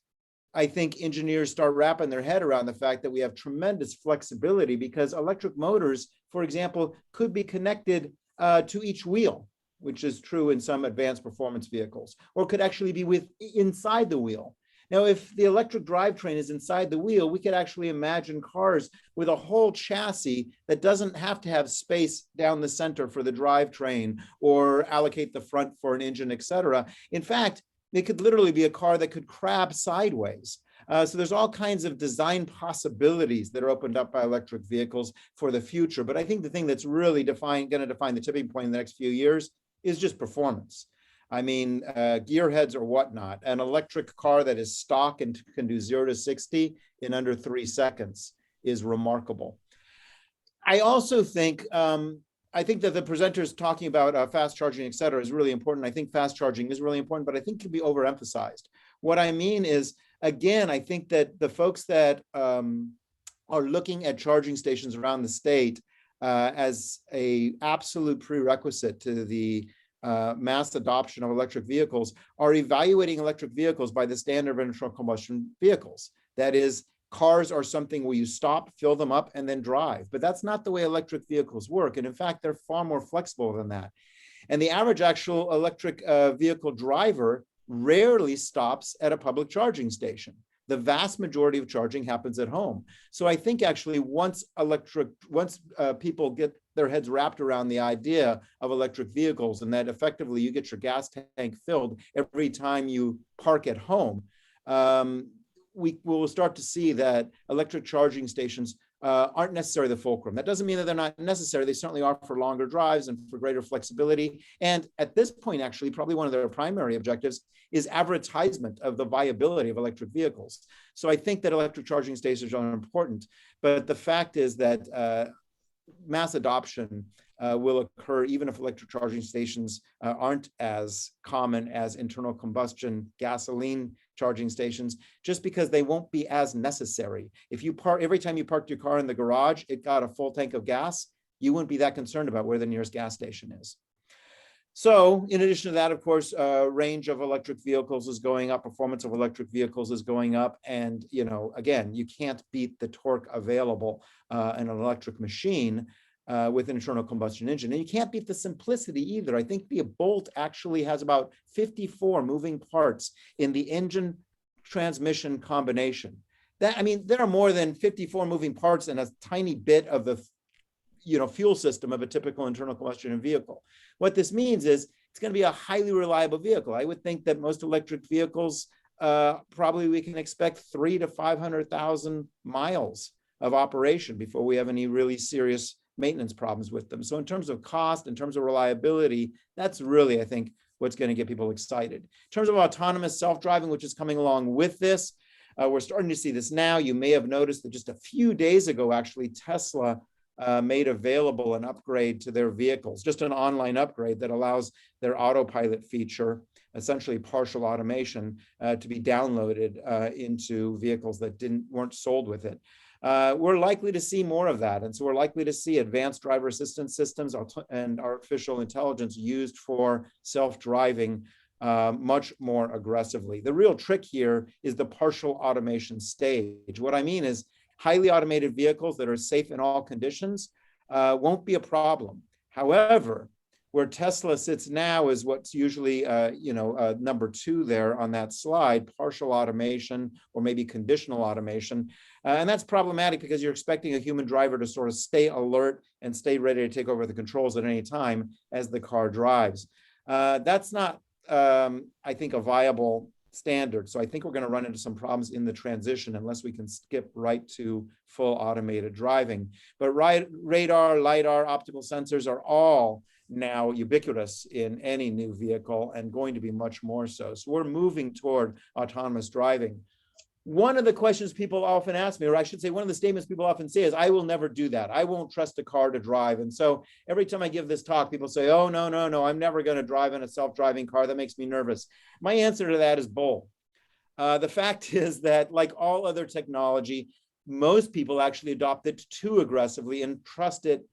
S6: I think engineers start wrapping their head around the fact that we have tremendous flexibility, because electric motors, for example, could be connected to each wheel, which is true in some advanced performance vehicles, or could actually be inside the wheel. Now, if the electric drivetrain is inside the wheel, we could actually imagine cars with a whole chassis that doesn't have to have space down the center for the drivetrain or allocate the front for an engine, et cetera. In fact, it could literally be a car that could crab sideways. So there's all kinds of design possibilities that are opened up by electric vehicles for the future. But I think the thing that's really going to define the tipping point in the next few years is just performance. I mean, gearheads or whatnot. An electric car that is stock and can do 0 to 60 in under 3 seconds is remarkable. I also think, that the presenters talking about fast charging, et cetera, is really important. I think fast charging is really important, but I think it can be overemphasized. What I mean is, again, I think that the folks that are looking at charging stations around the state as a absolute prerequisite to the mass adoption of electric vehicles are evaluating electric vehicles by the standard of internal combustion vehicles. That is, cars are something where you stop, fill them up, and then drive. But that's not the way electric vehicles work. And in fact, they're far more flexible than that. And the average actual electric vehicle driver rarely stops at a public charging station. The vast majority of charging happens at home. So I think actually once people get their heads wrapped around the idea of electric vehicles and that effectively you get your gas tank filled every time you park at home, we will start to see that electric charging stations aren't necessarily the fulcrum. That doesn't mean that they're not necessary. They certainly are for longer drives and for greater flexibility. And at this point, actually, probably one of their primary objectives is advertisement of the viability of electric vehicles. So I think that electric charging stations are important, but the fact is that mass adoption will occur even if electric charging stations aren't as common as internal combustion gasoline charging stations, just because they won't be as necessary. If you park, every time you parked your car in the garage, it got a full tank of gas, you wouldn't be that concerned about where the nearest gas station is. So in addition to that, of course, range of electric vehicles is going up, performance of electric vehicles is going up. And, you know, again, you can't beat the torque available in an electric machine with an internal combustion engine. And you can't beat the simplicity either. I think the Bolt actually has about 54 moving parts in the engine transmission combination. That, I mean, there are more than 54 moving parts in a tiny bit of the fuel system of a typical internal combustion vehicle. What this means is it's going to be a highly reliable vehicle. I would think that most electric vehicles, probably we can expect 300,000 to 500,000 miles of operation before we have any really serious maintenance problems with them. So in terms of cost, in terms of reliability, that's really, I think, what's going to get people excited. In terms of autonomous self-driving, which is coming along with this, we're starting to see this now. You may have noticed that just a few days ago, actually, Tesla made available an upgrade to their vehicles, just an online upgrade that allows their autopilot feature, essentially partial automation, to be downloaded into vehicles that weren't sold with it. We're likely to see more of that. And so we're likely to see advanced driver assistance systems and artificial intelligence used for self-driving much more aggressively. The real trick here is the partial automation stage. What I mean is highly automated vehicles that are safe in all conditions won't be a problem. However, where Tesla sits now is what's usually, number 2 there on that slide, partial automation or maybe conditional automation. And that's problematic because you're expecting a human driver to sort of stay alert and stay ready to take over the controls at any time as the car drives. That's not, I think, a viable standard. So I think we're going to run into some problems in the transition unless we can skip right to full automated driving. But radar, LiDAR, optical sensors are all now ubiquitous in any new vehicle and going to be much more so. So we're moving toward autonomous driving. One of the questions people often ask me, or I should say one of the statements people often say is, I will never do that. I won't trust a car to drive. And so every time I give this talk, people say, oh, no, I'm never going to drive in a self-driving car. That makes me nervous. My answer to that is bull. The fact is that like all other technology, most people actually adopt it too aggressively and trust it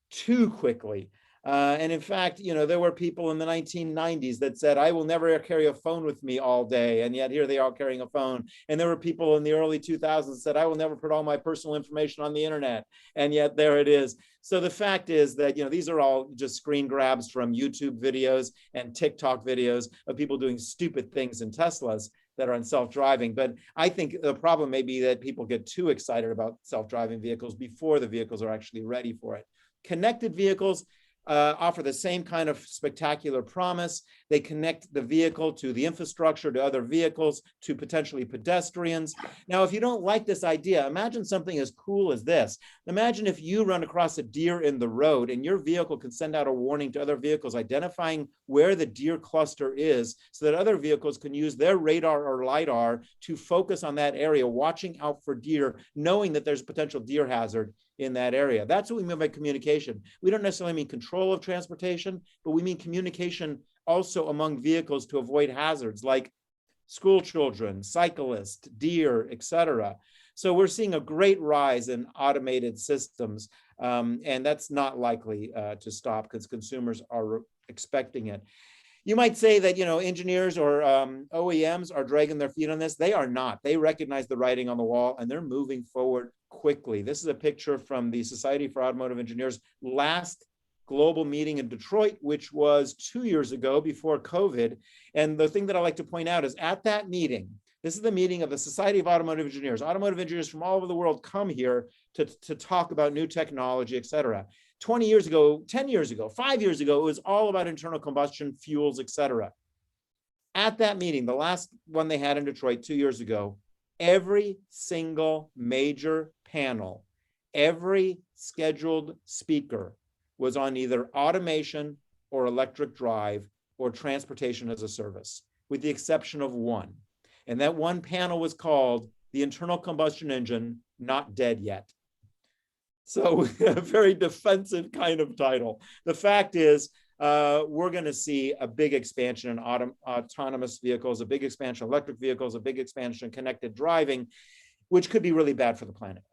S6: too quickly. And in fact, there were people in the 1990s that said, I will never carry a phone with me all day. And yet here they are carrying a phone. And there were people in the early 2000s that said, I will never put all my personal information on the internet. And yet there it is. So the fact is that, these are all just screen grabs from YouTube videos and TikTok videos of people doing stupid things in Teslas that are on self-driving. But I think the problem may be that people get too excited about self-driving vehicles before the vehicles are actually ready for it. Connected vehicles offer the same kind of spectacular promise. They connect the vehicle to the infrastructure, to other vehicles, to potentially pedestrians. Now, if you don't like this idea, imagine something as cool as this. Imagine if you run across a deer in the road and your vehicle can send out a warning to other vehicles identifying where the deer cluster is so that other vehicles can use their radar or LiDAR to focus on that area, watching out for deer, knowing that there's a potential deer hazard in that area. That's what we mean by communication. We don't necessarily mean control of transportation, but we mean communication also among vehicles to avoid hazards like school children, cyclists, deer, etc. So we're seeing a great rise in automated systems, and that's not likely to stop because consumers are expecting it. You might say that, engineers or OEMs are dragging their feet on this. They are not. They recognize the writing on the wall and they're moving forward quickly. This is a picture from the Society for Automotive Engineers last global meeting in Detroit, which was 2 years ago before COVID. And the thing that I like to point out is at that meeting, this is the meeting of the Society of Automotive Engineers. Automotive engineers from all over the world come here to talk about new technology, et cetera. 20 years ago, 10 years ago, 5 years ago, it was all about internal combustion fuels, et cetera. At that meeting, the last one they had in Detroit 2 years ago, every single major panel, every scheduled speaker was on either automation or electric drive or transportation as a service, with the exception of one. And that one panel was called "The Internal Combustion Engine Not Dead Yet." So a very defensive kind of title. The fact is, we're going to see a big expansion in autonomous vehicles, a big expansion in electric vehicles, a big expansion in connected driving, which could be really bad for the planet.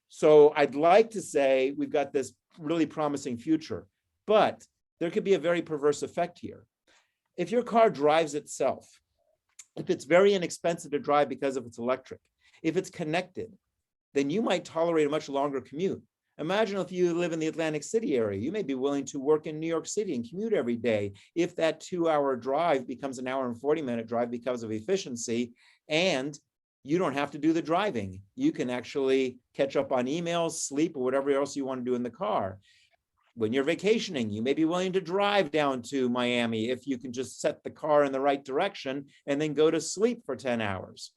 S6: So I'd like to say we've got this really promising future, but there could be a very perverse effect here. If your car drives itself, if it's very inexpensive to drive because of its electric, if it's connected, then you might tolerate a much longer commute. Imagine if you live in the Atlantic City area, you may be willing to work in New York City and commute every day if that 2-hour drive becomes an hour and 40-minute drive because of efficiency, and you don't have to do the driving. You can actually catch up on emails, sleep, or whatever else you want to do in the car. When you're vacationing, you may be willing to drive down to Miami if you can just set the car in the right direction and then go to sleep for 10 hours.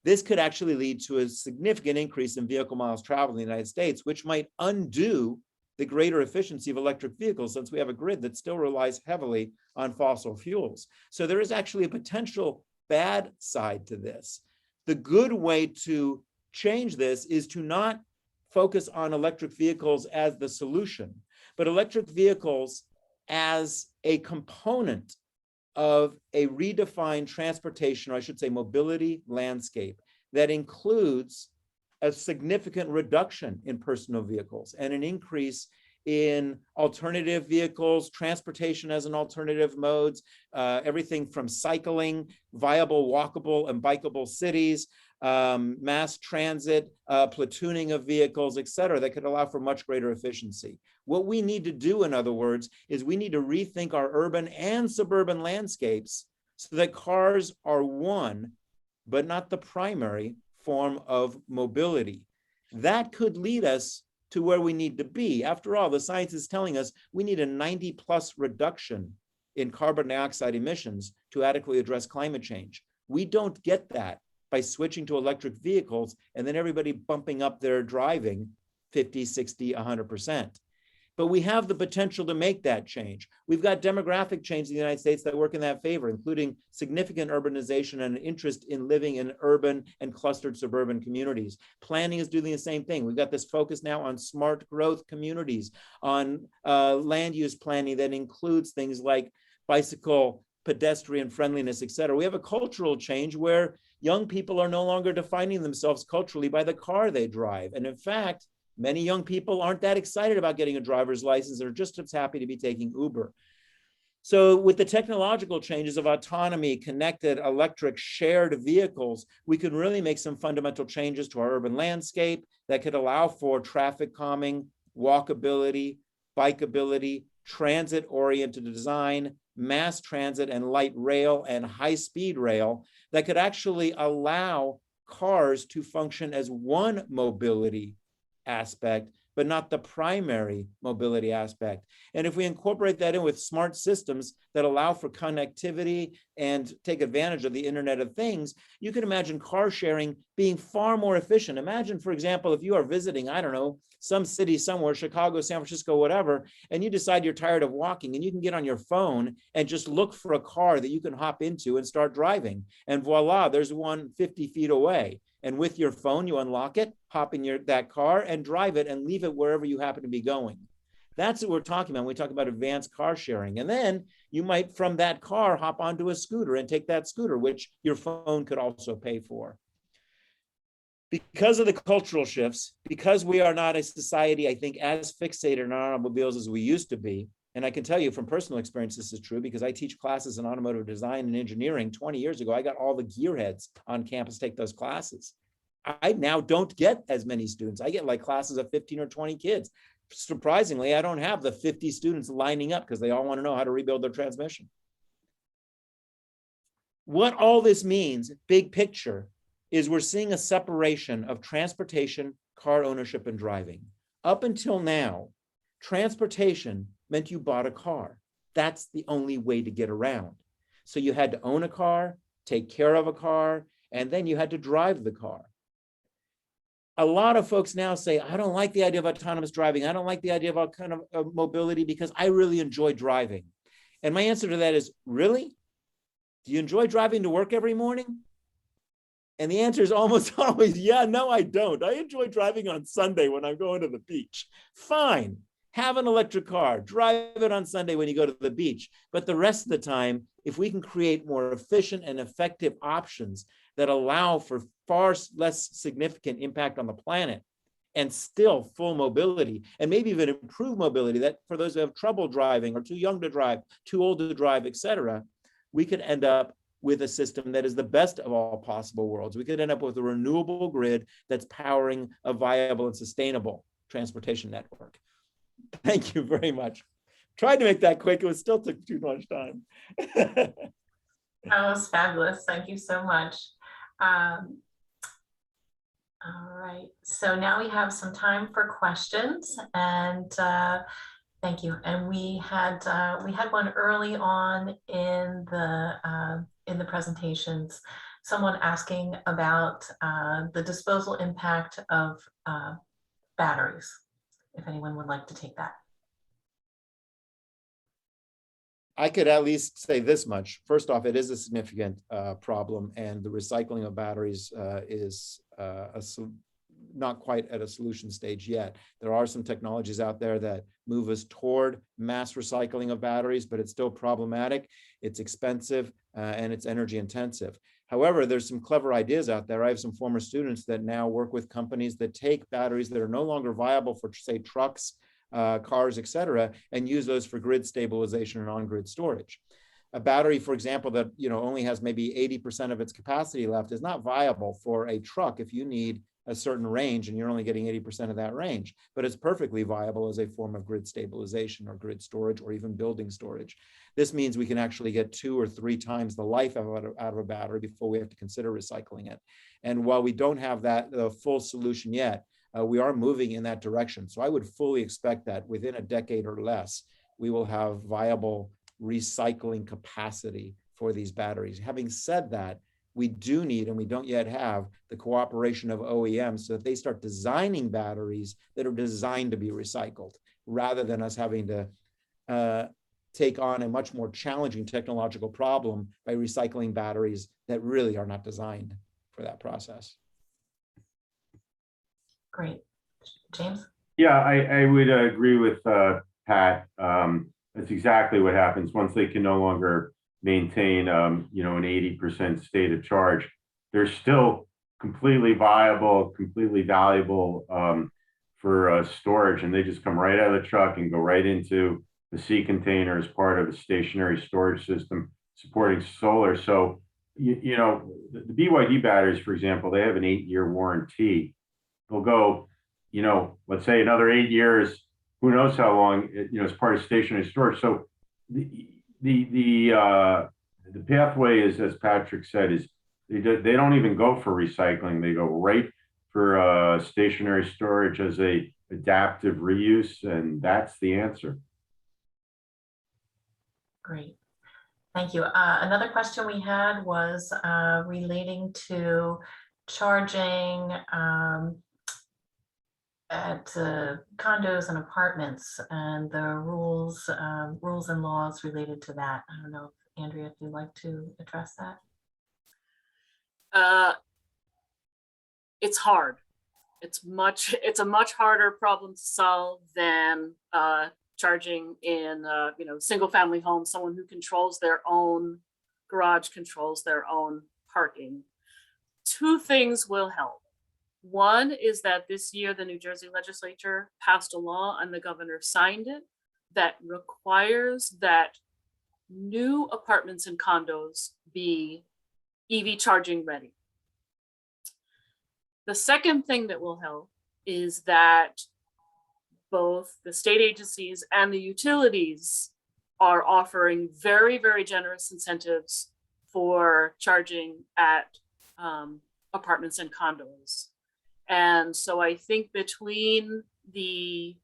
S6: This could actually lead to a significant increase in vehicle miles traveled in the United States, which might undo the greater efficiency of electric vehicles, since we have a grid that still relies heavily on fossil fuels. So there is actually a potential bad side to this. The good way to change this is to not focus on electric vehicles as the solution, but electric vehicles as a component of a redefined transportation, or I should say mobility landscape, that includes a significant reduction in personal vehicles and an increase in alternative vehicles, transportation as an alternative modes, everything from cycling, viable walkable and bikeable cities, mass transit, platooning of vehicles, et cetera, that could allow for much greater efficiency. What we need to do, in other words, is we need to rethink our urban and suburban landscapes so that cars are one, but not the primary form of mobility. That could lead us to where we need to be. After all, the science is telling us we need a 90+ reduction in carbon dioxide emissions to adequately address climate change. We don't get that by switching to electric vehicles and then everybody bumping up their driving 50, 60, 100%. But we have the potential to make that change. We've got demographic change in the United States that work in that favor, including significant urbanization and an interest in living in urban and clustered suburban communities. Planning is doing the same thing. We've got this focus now on smart growth communities, on land use planning that includes things like bicycle, pedestrian friendliness, et cetera. We have a cultural change where young people are no longer defining themselves culturally by the car they drive. And in fact, many young people aren't that excited about getting a driver's license. They're just as happy to be taking Uber. So with the technological changes of autonomy, connected, electric, shared vehicles, we can really make some fundamental changes to our urban landscape that could allow for traffic calming, walkability, bikeability, transit-oriented design, mass transit and light rail and high-speed rail that could actually allow cars to function as one mobility aspect, but not the primary mobility aspect. And if we incorporate that in with smart systems that allow for connectivity and take advantage of the Internet of Things, you can imagine car sharing being far more efficient. Imagine, for example, if you are visiting, I don't know, some city somewhere, Chicago, San Francisco, whatever, and you decide you're tired of walking, and you can get on your phone and just look for a car that you can hop into and start driving. And voila, there's one 50 feet away. And with your phone, you unlock it, hop in that car and drive it and leave it wherever you happen to be going. That's what we're talking about when we talk about advanced car sharing. And then you might, from that car, hop onto a scooter and take that scooter, which your phone could also pay for. because of the cultural shifts, because we are not a society, I think, as fixated on automobiles as we used to be. And I can tell you from personal experience, this is true because I teach classes in automotive design and engineering. 20 years ago, I got all the gearheads on campus take those classes. I now don't get as many students. I get like classes of 15 or 20 kids. Surprisingly, I don't have the 50 students lining up because they all want to know how to rebuild their transmission. What all this means, big picture, is we're seeing a separation of transportation, car ownership, and driving. Up until now, transportation meant you bought a car. That's the only way to get around. So you had to own a car, take care of a car, and then you had to drive the car. A lot of folks now say, I don't like the idea of autonomous driving. I don't like the idea of all kind of mobility because I really enjoy driving. And my answer to that is, really? Do you enjoy driving to work every morning? And the answer is almost always, yeah, no, I don't. I enjoy driving on Sunday when I'm going to the beach. Fine, have an electric car, drive it on Sunday when you go to the beach. But the rest of the time, if we can create more efficient and effective options that allow for far less significant impact on the planet and still full mobility, and maybe even improve mobility, that for those who have trouble driving or too young to drive, too old to drive, et cetera, we could end up with a system that is the best of all possible worlds. We could end up with a renewable grid that's powering a viable and sustainable transportation network. Thank you very much. Tried to make that quick. It still took too much time.
S3: That was fabulous. Thank you so much. All right, so now we have some time for questions, and thank you. And we had one early on in the presentations. Someone asking about the disposal impact of batteries. If anyone would like to take that.
S6: I could at least say this much. First off, it is a significant problem, and the recycling of batteries is not quite at a solution stage yet. There are some technologies out there that move us toward mass recycling of batteries, but it's still problematic. It's expensive and it's energy intensive. However, there's some clever ideas out there. I have some former students that now work with companies that take batteries that are no longer viable for, say, trucks, cars, et cetera, and use those for grid stabilization and on-grid storage. A battery, for example, that only has maybe 80% of its capacity left is not viable for a truck if you need a certain range and you're only getting 80% of that range, but it's perfectly viable as a form of grid stabilization or grid storage or even building storage. This means we can actually get 2 or 3 times the life out of a battery before we have to consider recycling it. And while we don't have that full solution yet, we are moving in that direction. So I would fully expect that within a decade or less, we will have viable recycling capacity for these batteries. Having said that, we do need, and we don't yet have, the cooperation of OEMs so that they start designing batteries that are designed to be recycled, rather than us having to take on a much more challenging technological problem by recycling batteries that really are not designed for that process.
S3: Great. James?
S5: Yeah, I would agree with Pat. That's exactly what happens once they can no longer maintain, an 80% state of charge. They're still completely viable, completely valuable for storage, and they just come right out of the truck and go right into the sea container as part of a stationary storage system supporting solar. So, the BYD batteries, for example, they have an 8-year warranty. They'll go, let's say another 8 years, who knows how long, as part of stationary storage. So the pathway is, as Patrick said, is they don't even go for recycling. They go right for stationary storage as a adaptive reuse, and that's the answer.
S3: Great. Thank you. Another question we had was relating to charging at condos and apartments and the rules and laws related to that. I don't know, if, Andrea, if you'd like to address that.
S4: It's hard. It's a much harder problem to solve than charging in single family homes. Someone who controls their own garage, controls their own parking. 2 things will help. One is that this year, the New Jersey legislature passed a law and the governor signed it that requires that new apartments and condos be EV charging ready. The second thing that will help is that both the state agencies and the utilities are offering very, very generous incentives for charging at apartments and condos. And so I think between the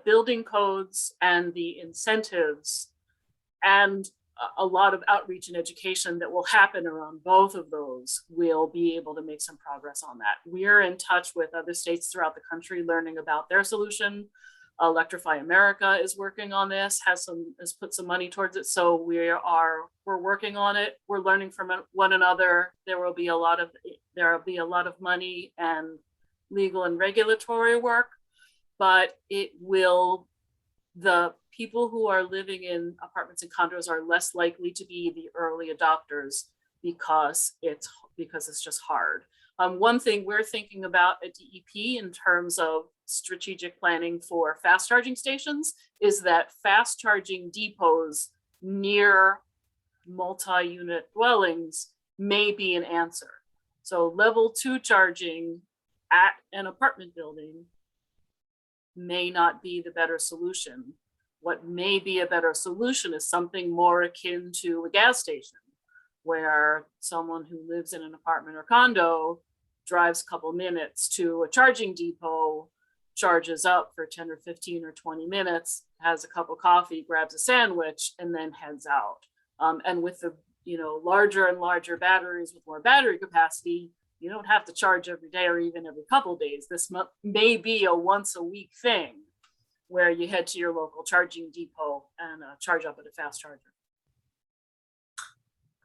S4: building codes and the incentives and a lot of outreach and education that will happen around both of those, we'll be able to make some progress on that. We're in touch with other states throughout the country, learning about their solution. Electrify America is working on this, has put some money towards it. So we're working on it. We're learning from one another. There will be a lot of money and legal and regulatory work, but the people who are living in apartments and condos are less likely to be the early adopters because it's just hard. One thing we're thinking about at DEP in terms of strategic planning for fast charging stations is that fast charging depots near multi-unit dwellings may be an answer. So level 2 charging at an apartment building may not be the better solution. What may be a better solution is something more akin to a gas station, where someone who lives in an apartment or condo drives a couple minutes to a charging depot, charges up for 10 or 15 or 20 minutes, has a cup of coffee, grabs a sandwich, and then heads out. And with the larger and larger batteries with more battery capacity, you don't have to charge every day or even every couple days. This may be a once a week thing where you head to your local charging depot and charge up at a fast charger.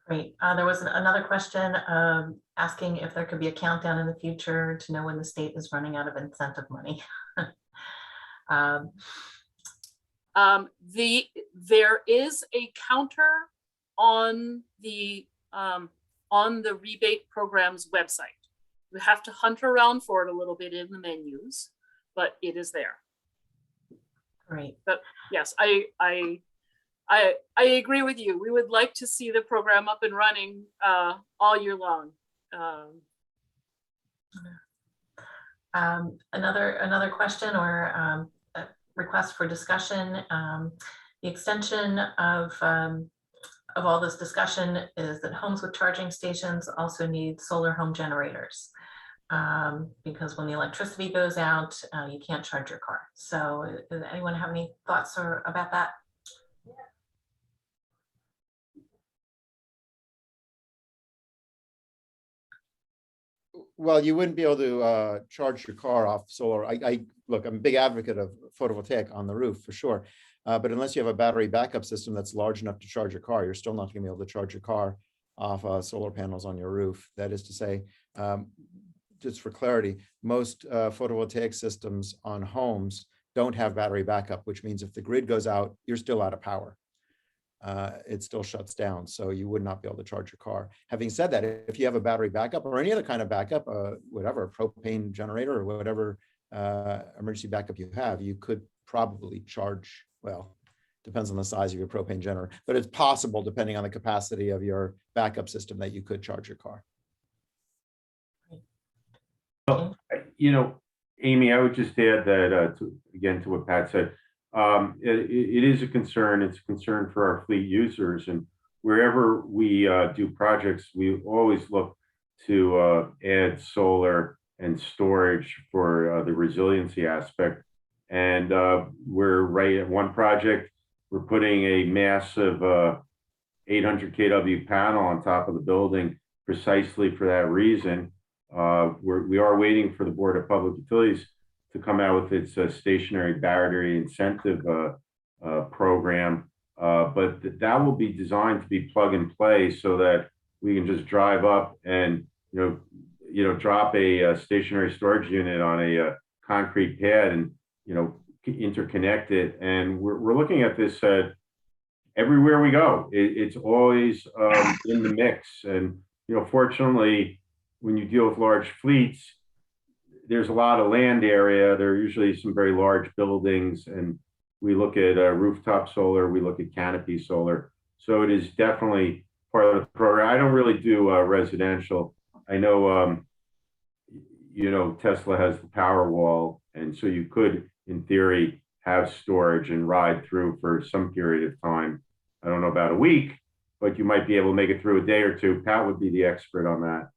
S3: Great. There was another question asking if there could be a countdown in the future to know when the state is running out of incentive money.
S4: There is a counter on the rebate program's website. You have to hunt around for it a little bit in the menus, but it is there.
S3: Great.
S4: But yes, I agree with you. We would like to see the program up and running all year long.
S3: Another question or a request for discussion. The extension of all this discussion is that homes with charging stations also need solar home generators. Because when the electricity goes out, you can't charge your car. So does anyone have any thoughts about that?
S6: Well, you wouldn't be able to charge your car off solar. Look, I'm a big advocate of photovoltaic on the roof for sure. But unless you have a battery backup system that's large enough to charge your car, you're still not going to be able to charge your car off solar panels on your roof. That is to say, just for clarity, most photovoltaic systems on homes don't have battery backup, which means if the grid goes out, you're still out of power. It still shuts down, so you would not be able to charge your car. Having said that, if you have a battery backup or any other kind of backup, whatever, a propane generator or whatever emergency backup you have, you could probably charge, well, depends on the size of your propane generator, but it's possible, depending on the capacity of your backup system, that you could charge your car.
S5: Amy, I would just add that, again, to what Pat said, it is a concern. It's a concern for our fleet users. And wherever we do projects, we always look to add solar and storage for the resiliency aspect. And we're right at one project. We're putting a massive 800 kW panel on top of the building precisely for that reason. We are waiting for the Board of Public Utilities to come out with its stationary battery incentive program, but that will be designed to be plug and play so that we can just drive up and drop a stationary storage unit on a concrete pad and interconnect it. And we're looking at this everywhere we go. It's always in the mix, and fortunately, when you deal with large fleets, there's a lot of land area. There are usually some very large buildings, and we look at rooftop solar, we look at canopy solar. So it is definitely part of the program. I don't really do residential. I know, you know, Tesla has the Powerwall, and so you could, in theory, have storage and ride through for some period of time. I don't know about a week, but you might be able to make it through a day or two. Pat would be the expert on that.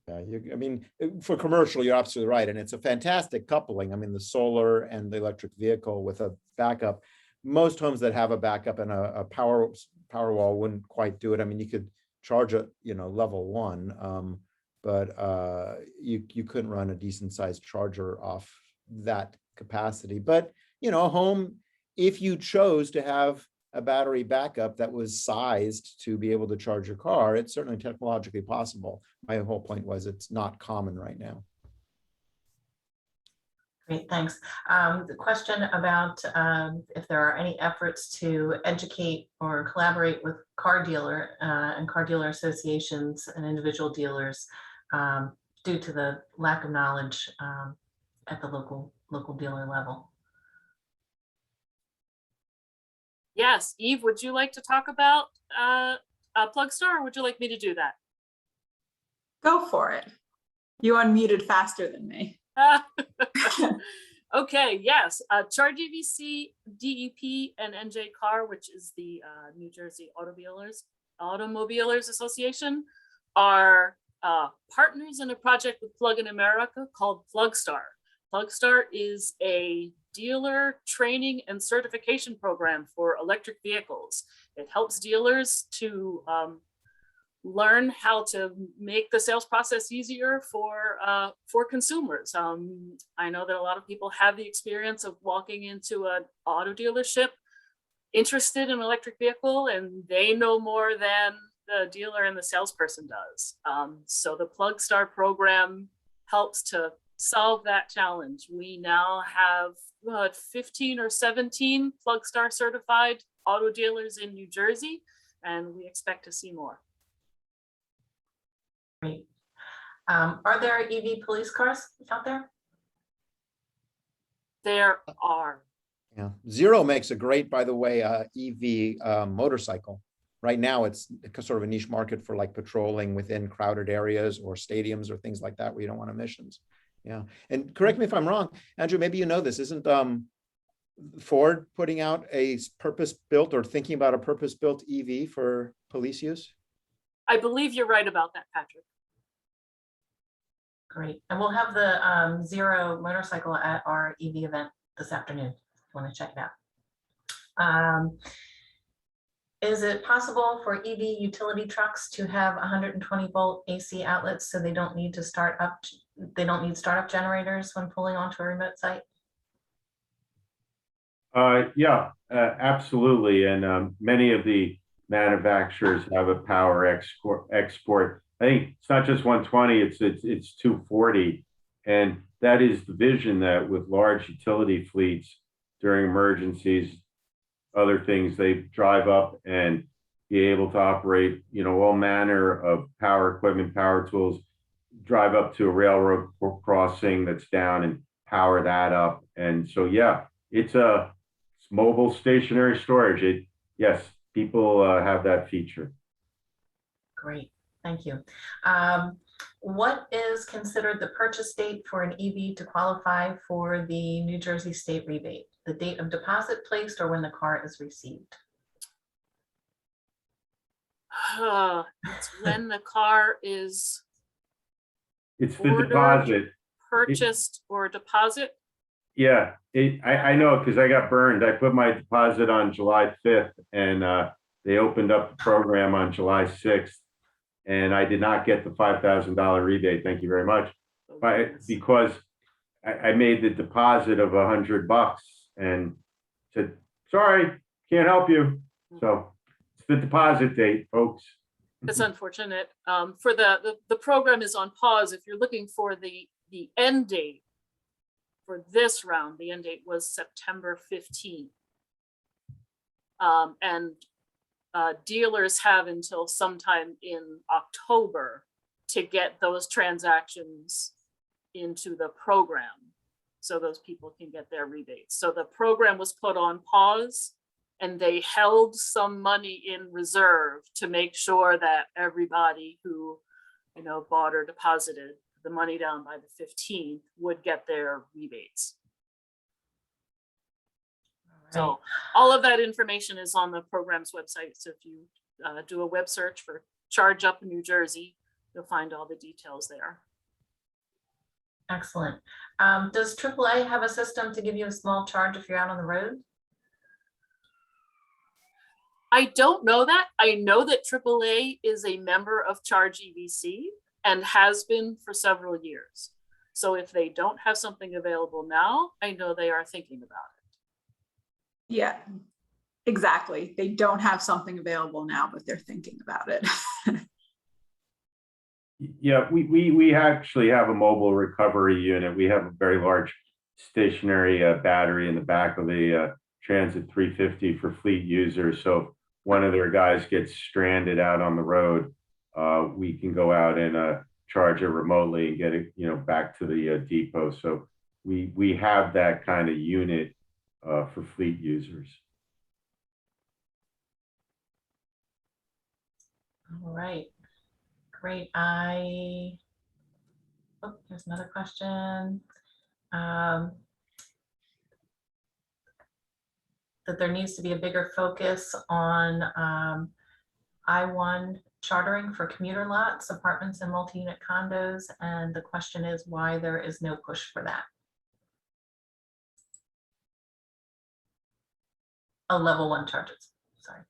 S6: Yeah, I mean, for commercial, you're absolutely right. And it's a fantastic coupling. I mean, the solar and the electric vehicle with a backup. Most homes that have a backup and a power wall wouldn't quite do it. I mean, you could charge it, you know, level 1, but you couldn't run a decent sized charger off that capacity. But, you know, a home, if you chose to have a battery backup that was sized to be able to charge your car, it's certainly technologically possible. My whole point was it's not common right now.
S3: Great, thanks. The question about if there are any efforts to educate or collaborate with car dealer and car dealer associations and individual dealers due to the lack of knowledge at the local dealer level.
S4: Yes, Eve, would you like to talk about Plugstar, or would you like me to do that?
S2: Go for it. You unmuted faster than me.
S4: Okay, yes, ChargeEVC, DEP, and NJ Car, which is the New Jersey Automobilers Association, are partners in a project with Plug in America called Plugstar. Plugstar is a dealer training and certification program for electric vehicles. It helps dealers to learn how to make the sales process easier for consumers. I know that a lot of people have the experience of walking into an auto dealership interested in an electric vehicle, and they know more than the dealer and the salesperson does. So the Plugstar program helps to solve that challenge. We now have 15 or 17 Plugstar certified auto dealers in New Jersey, and we expect to see more.
S3: Great. Are there EV police cars out there?
S4: There are.
S6: Yeah, Zero makes a great, by the way, EV motorcycle. Right now, it's sort of a niche market for like patrolling within crowded areas or stadiums or things like that where you don't want emissions. Yeah, and correct me if I'm wrong, Andrew, maybe you know this, isn't Ford putting out a purpose-built or thinking about a purpose-built EV for police use?
S4: I believe you're right about that, Patrick.
S3: Great. And we'll have the Zero motorcycle at our EV event this afternoon, if you want to check it out. Is it possible for EV utility trucks to have 120 volt AC outlets so they don't need to start up? They don't need startup generators when pulling onto a remote site?
S5: Yeah, absolutely. And many of the manufacturers have a power export. I think it's not just 120, it's 240. And that is the vision, that with large utility fleets during emergencies, other things, they drive up and be able to operate, you know, all manner of power equipment, power tools, drive up to a railroad crossing that's down and power that up. And so, yeah, it's mobile stationary storage. Yes, people have that feature.
S3: Great, thank you. What is considered the purchase date for an EV to qualify for the New Jersey state rebate? The date of deposit placed or when the car is received?
S4: It's when the car is
S5: It's the
S4: ordered,
S5: deposit.
S4: purchased, or deposit.
S5: Yeah, I know, because I got burned. I put my deposit on July 5th, and they opened up the program on July 6th, and I did not get the $5,000 rebate. Thank you very much. Because I made the deposit of $100 and said, sorry, can't help you. So it's the deposit date, folks.
S4: It's unfortunate. For the program is on pause. If you're looking for the end date for this round, the end date was September 15th. And dealers have until sometime in October to get those transactions into the program so those people can get their rebates. So the program was put on pause and they held some money in reserve to make sure that everybody who, you know, bought or deposited the money down by the 15th would get their rebates. So all of that information is on the program's website. So if you do a web search for Charge Up New Jersey, you'll find all the details there.
S3: Excellent. Does AAA have a system to give you a small charge if you're out on the road?
S4: I don't know that. I know that AAA is a member of ChargeEVC and has been for several years. So if they don't have something available now, I know they are thinking about it.
S2: Yeah, exactly. They don't have something available now, but they're thinking about it.
S5: Yeah, we actually have a mobile recovery unit. We have a very large stationary battery in the back of the Transit 350 for fleet users. So if one of their guys gets stranded out on the road, we can go out and charge it remotely and get it, you know, back to the depot. So we have that kind of unit for fleet users.
S3: All right, great. There's another question. That there needs to be a bigger focus on I-1 chartering for commuter lots, apartments, and multi-unit condos. And the question is why there is no push for that. Oh, level 1 charges, sorry.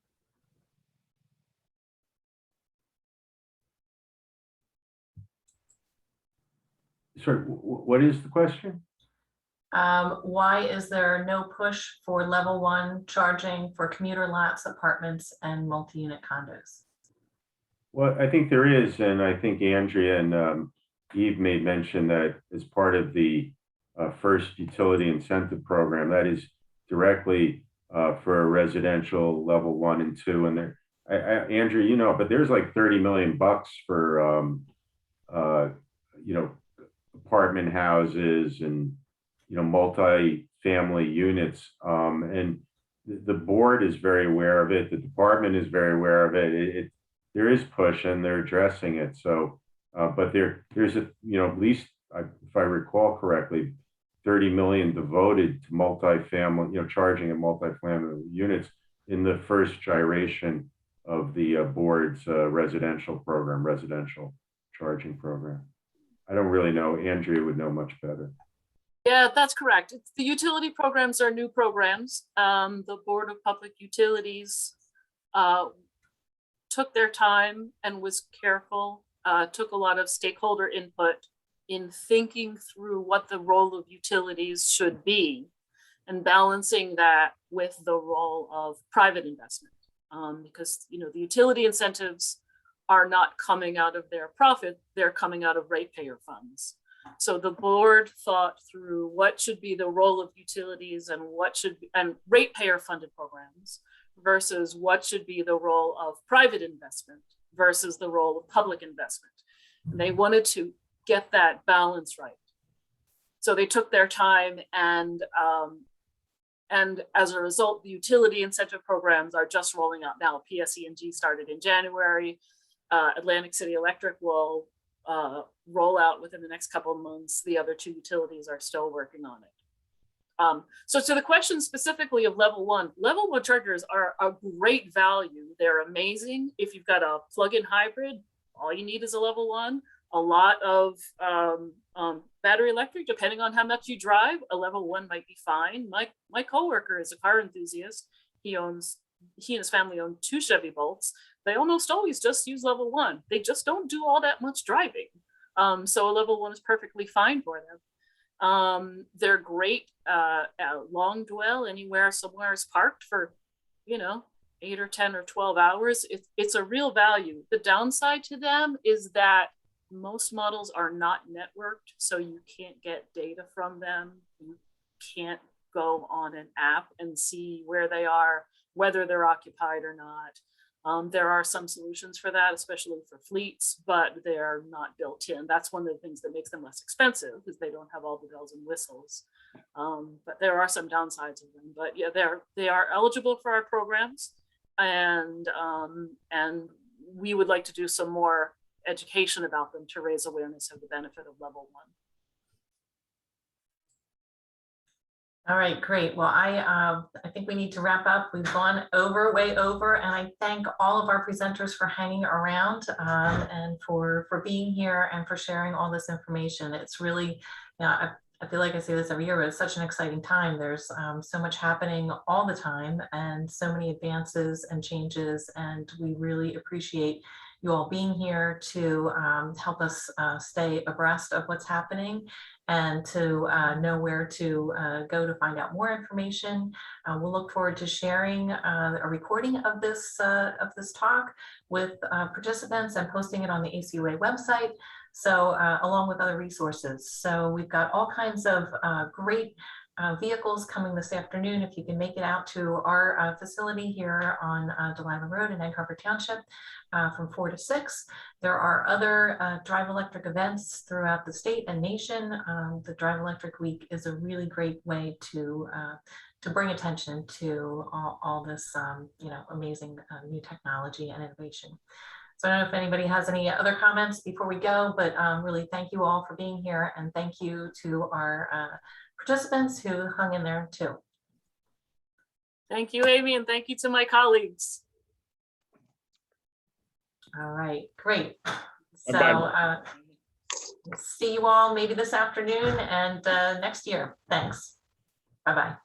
S5: Sorry, what is the question?
S3: Why is there no push for level 1 charging for commuter lots, apartments, and multi-unit condos?
S5: Well, I think there is, and I think Andrea and Eve made mention that as part of the first utility incentive program, that is directly for a residential level 1 and 2. And there, Andrea, you know, but there's like 30 million bucks for you know, apartment houses and, you know, multi-family units. And the board is very aware of it. The department is very aware of it. There is push and they're addressing it. So, but there's a, you know, at least if I recall correctly, 30 million devoted to multi-family, you know, charging at multi-family units in the first gyration of the board's residential charging program. I don't really know. Andrea would know much better.
S4: Yeah, that's correct. The utility programs are new programs. The Board of Public Utilities took their time and was careful, took a lot of stakeholder input in thinking through what the role of utilities should be and balancing that with the role of private investment. Because, you know, the utility incentives are not coming out of their profit, they're coming out of ratepayer funds. So the board thought through what should be the role of utilities and what should be, and ratepayer funded programs versus what should be the role of private investment versus the role of public investment. And they wanted to get that balance right. So they took their time and as a result, the utility incentive programs are just rolling out now. PSE&G started in January. Atlantic City Electric will roll out within the next couple of months. The other two utilities are still working on it. So to the question specifically of level 1 chargers are a great value. They're amazing. If you've got a plug-in hybrid, all you need is a level 1. A lot of battery electric, depending on how much you drive, a level 1 might be fine. My coworker is a car enthusiast. He and his family own 2 Chevy Bolts. They almost always just use level 1. They just don't do all that much driving. So a level 1 is perfectly fine for them. They're great long dwell, anywhere somewhere is parked for, you know, 8 or 10 or 12 hours. It's a real value. The downside to them is that most models are not networked, so you can't get data from them. You can't go on an app and see where they are, whether they're occupied or not. There are some solutions for that, especially for fleets, but they're not built in. That's one of the things that makes them less expensive, because they don't have all the bells and whistles. But there are some downsides of them. But yeah, they are eligible for our programs, and we would like to do some more education about them to raise awareness of the benefit of level 1.
S3: All right, great. Well, I think we need to wrap up. We've gone way over, and I thank all of our presenters for hanging around and for being here and for sharing all this information. It's really, I feel like I say this every year, but it's such an exciting time. There's so much happening all the time and so many advances and changes, and we really appreciate you all being here to help us stay abreast of what's happening and to know where to go to find out more information. We'll look forward to sharing a recording of this talk with participants and posting it on the ACUA website, so along with other resources. So we've got all kinds of great vehicles coming this afternoon. If you can make it out to our facility here on Delilah Road in Egg Harbor Township from 4 to 6. There are other Drive Electric events throughout the state and nation. The Drive Electric Week is a really great way to bring attention to all this amazing new technology and innovation. So I don't know if anybody has any other comments before we go, but really thank you all for being here, and thank you to our participants who hung in there too.
S4: Thank you, Amy, and thank you to my colleagues.
S3: All right, great. So
S1: Bye-bye.
S3: see you all maybe this afternoon and next year. Thanks. Bye-bye.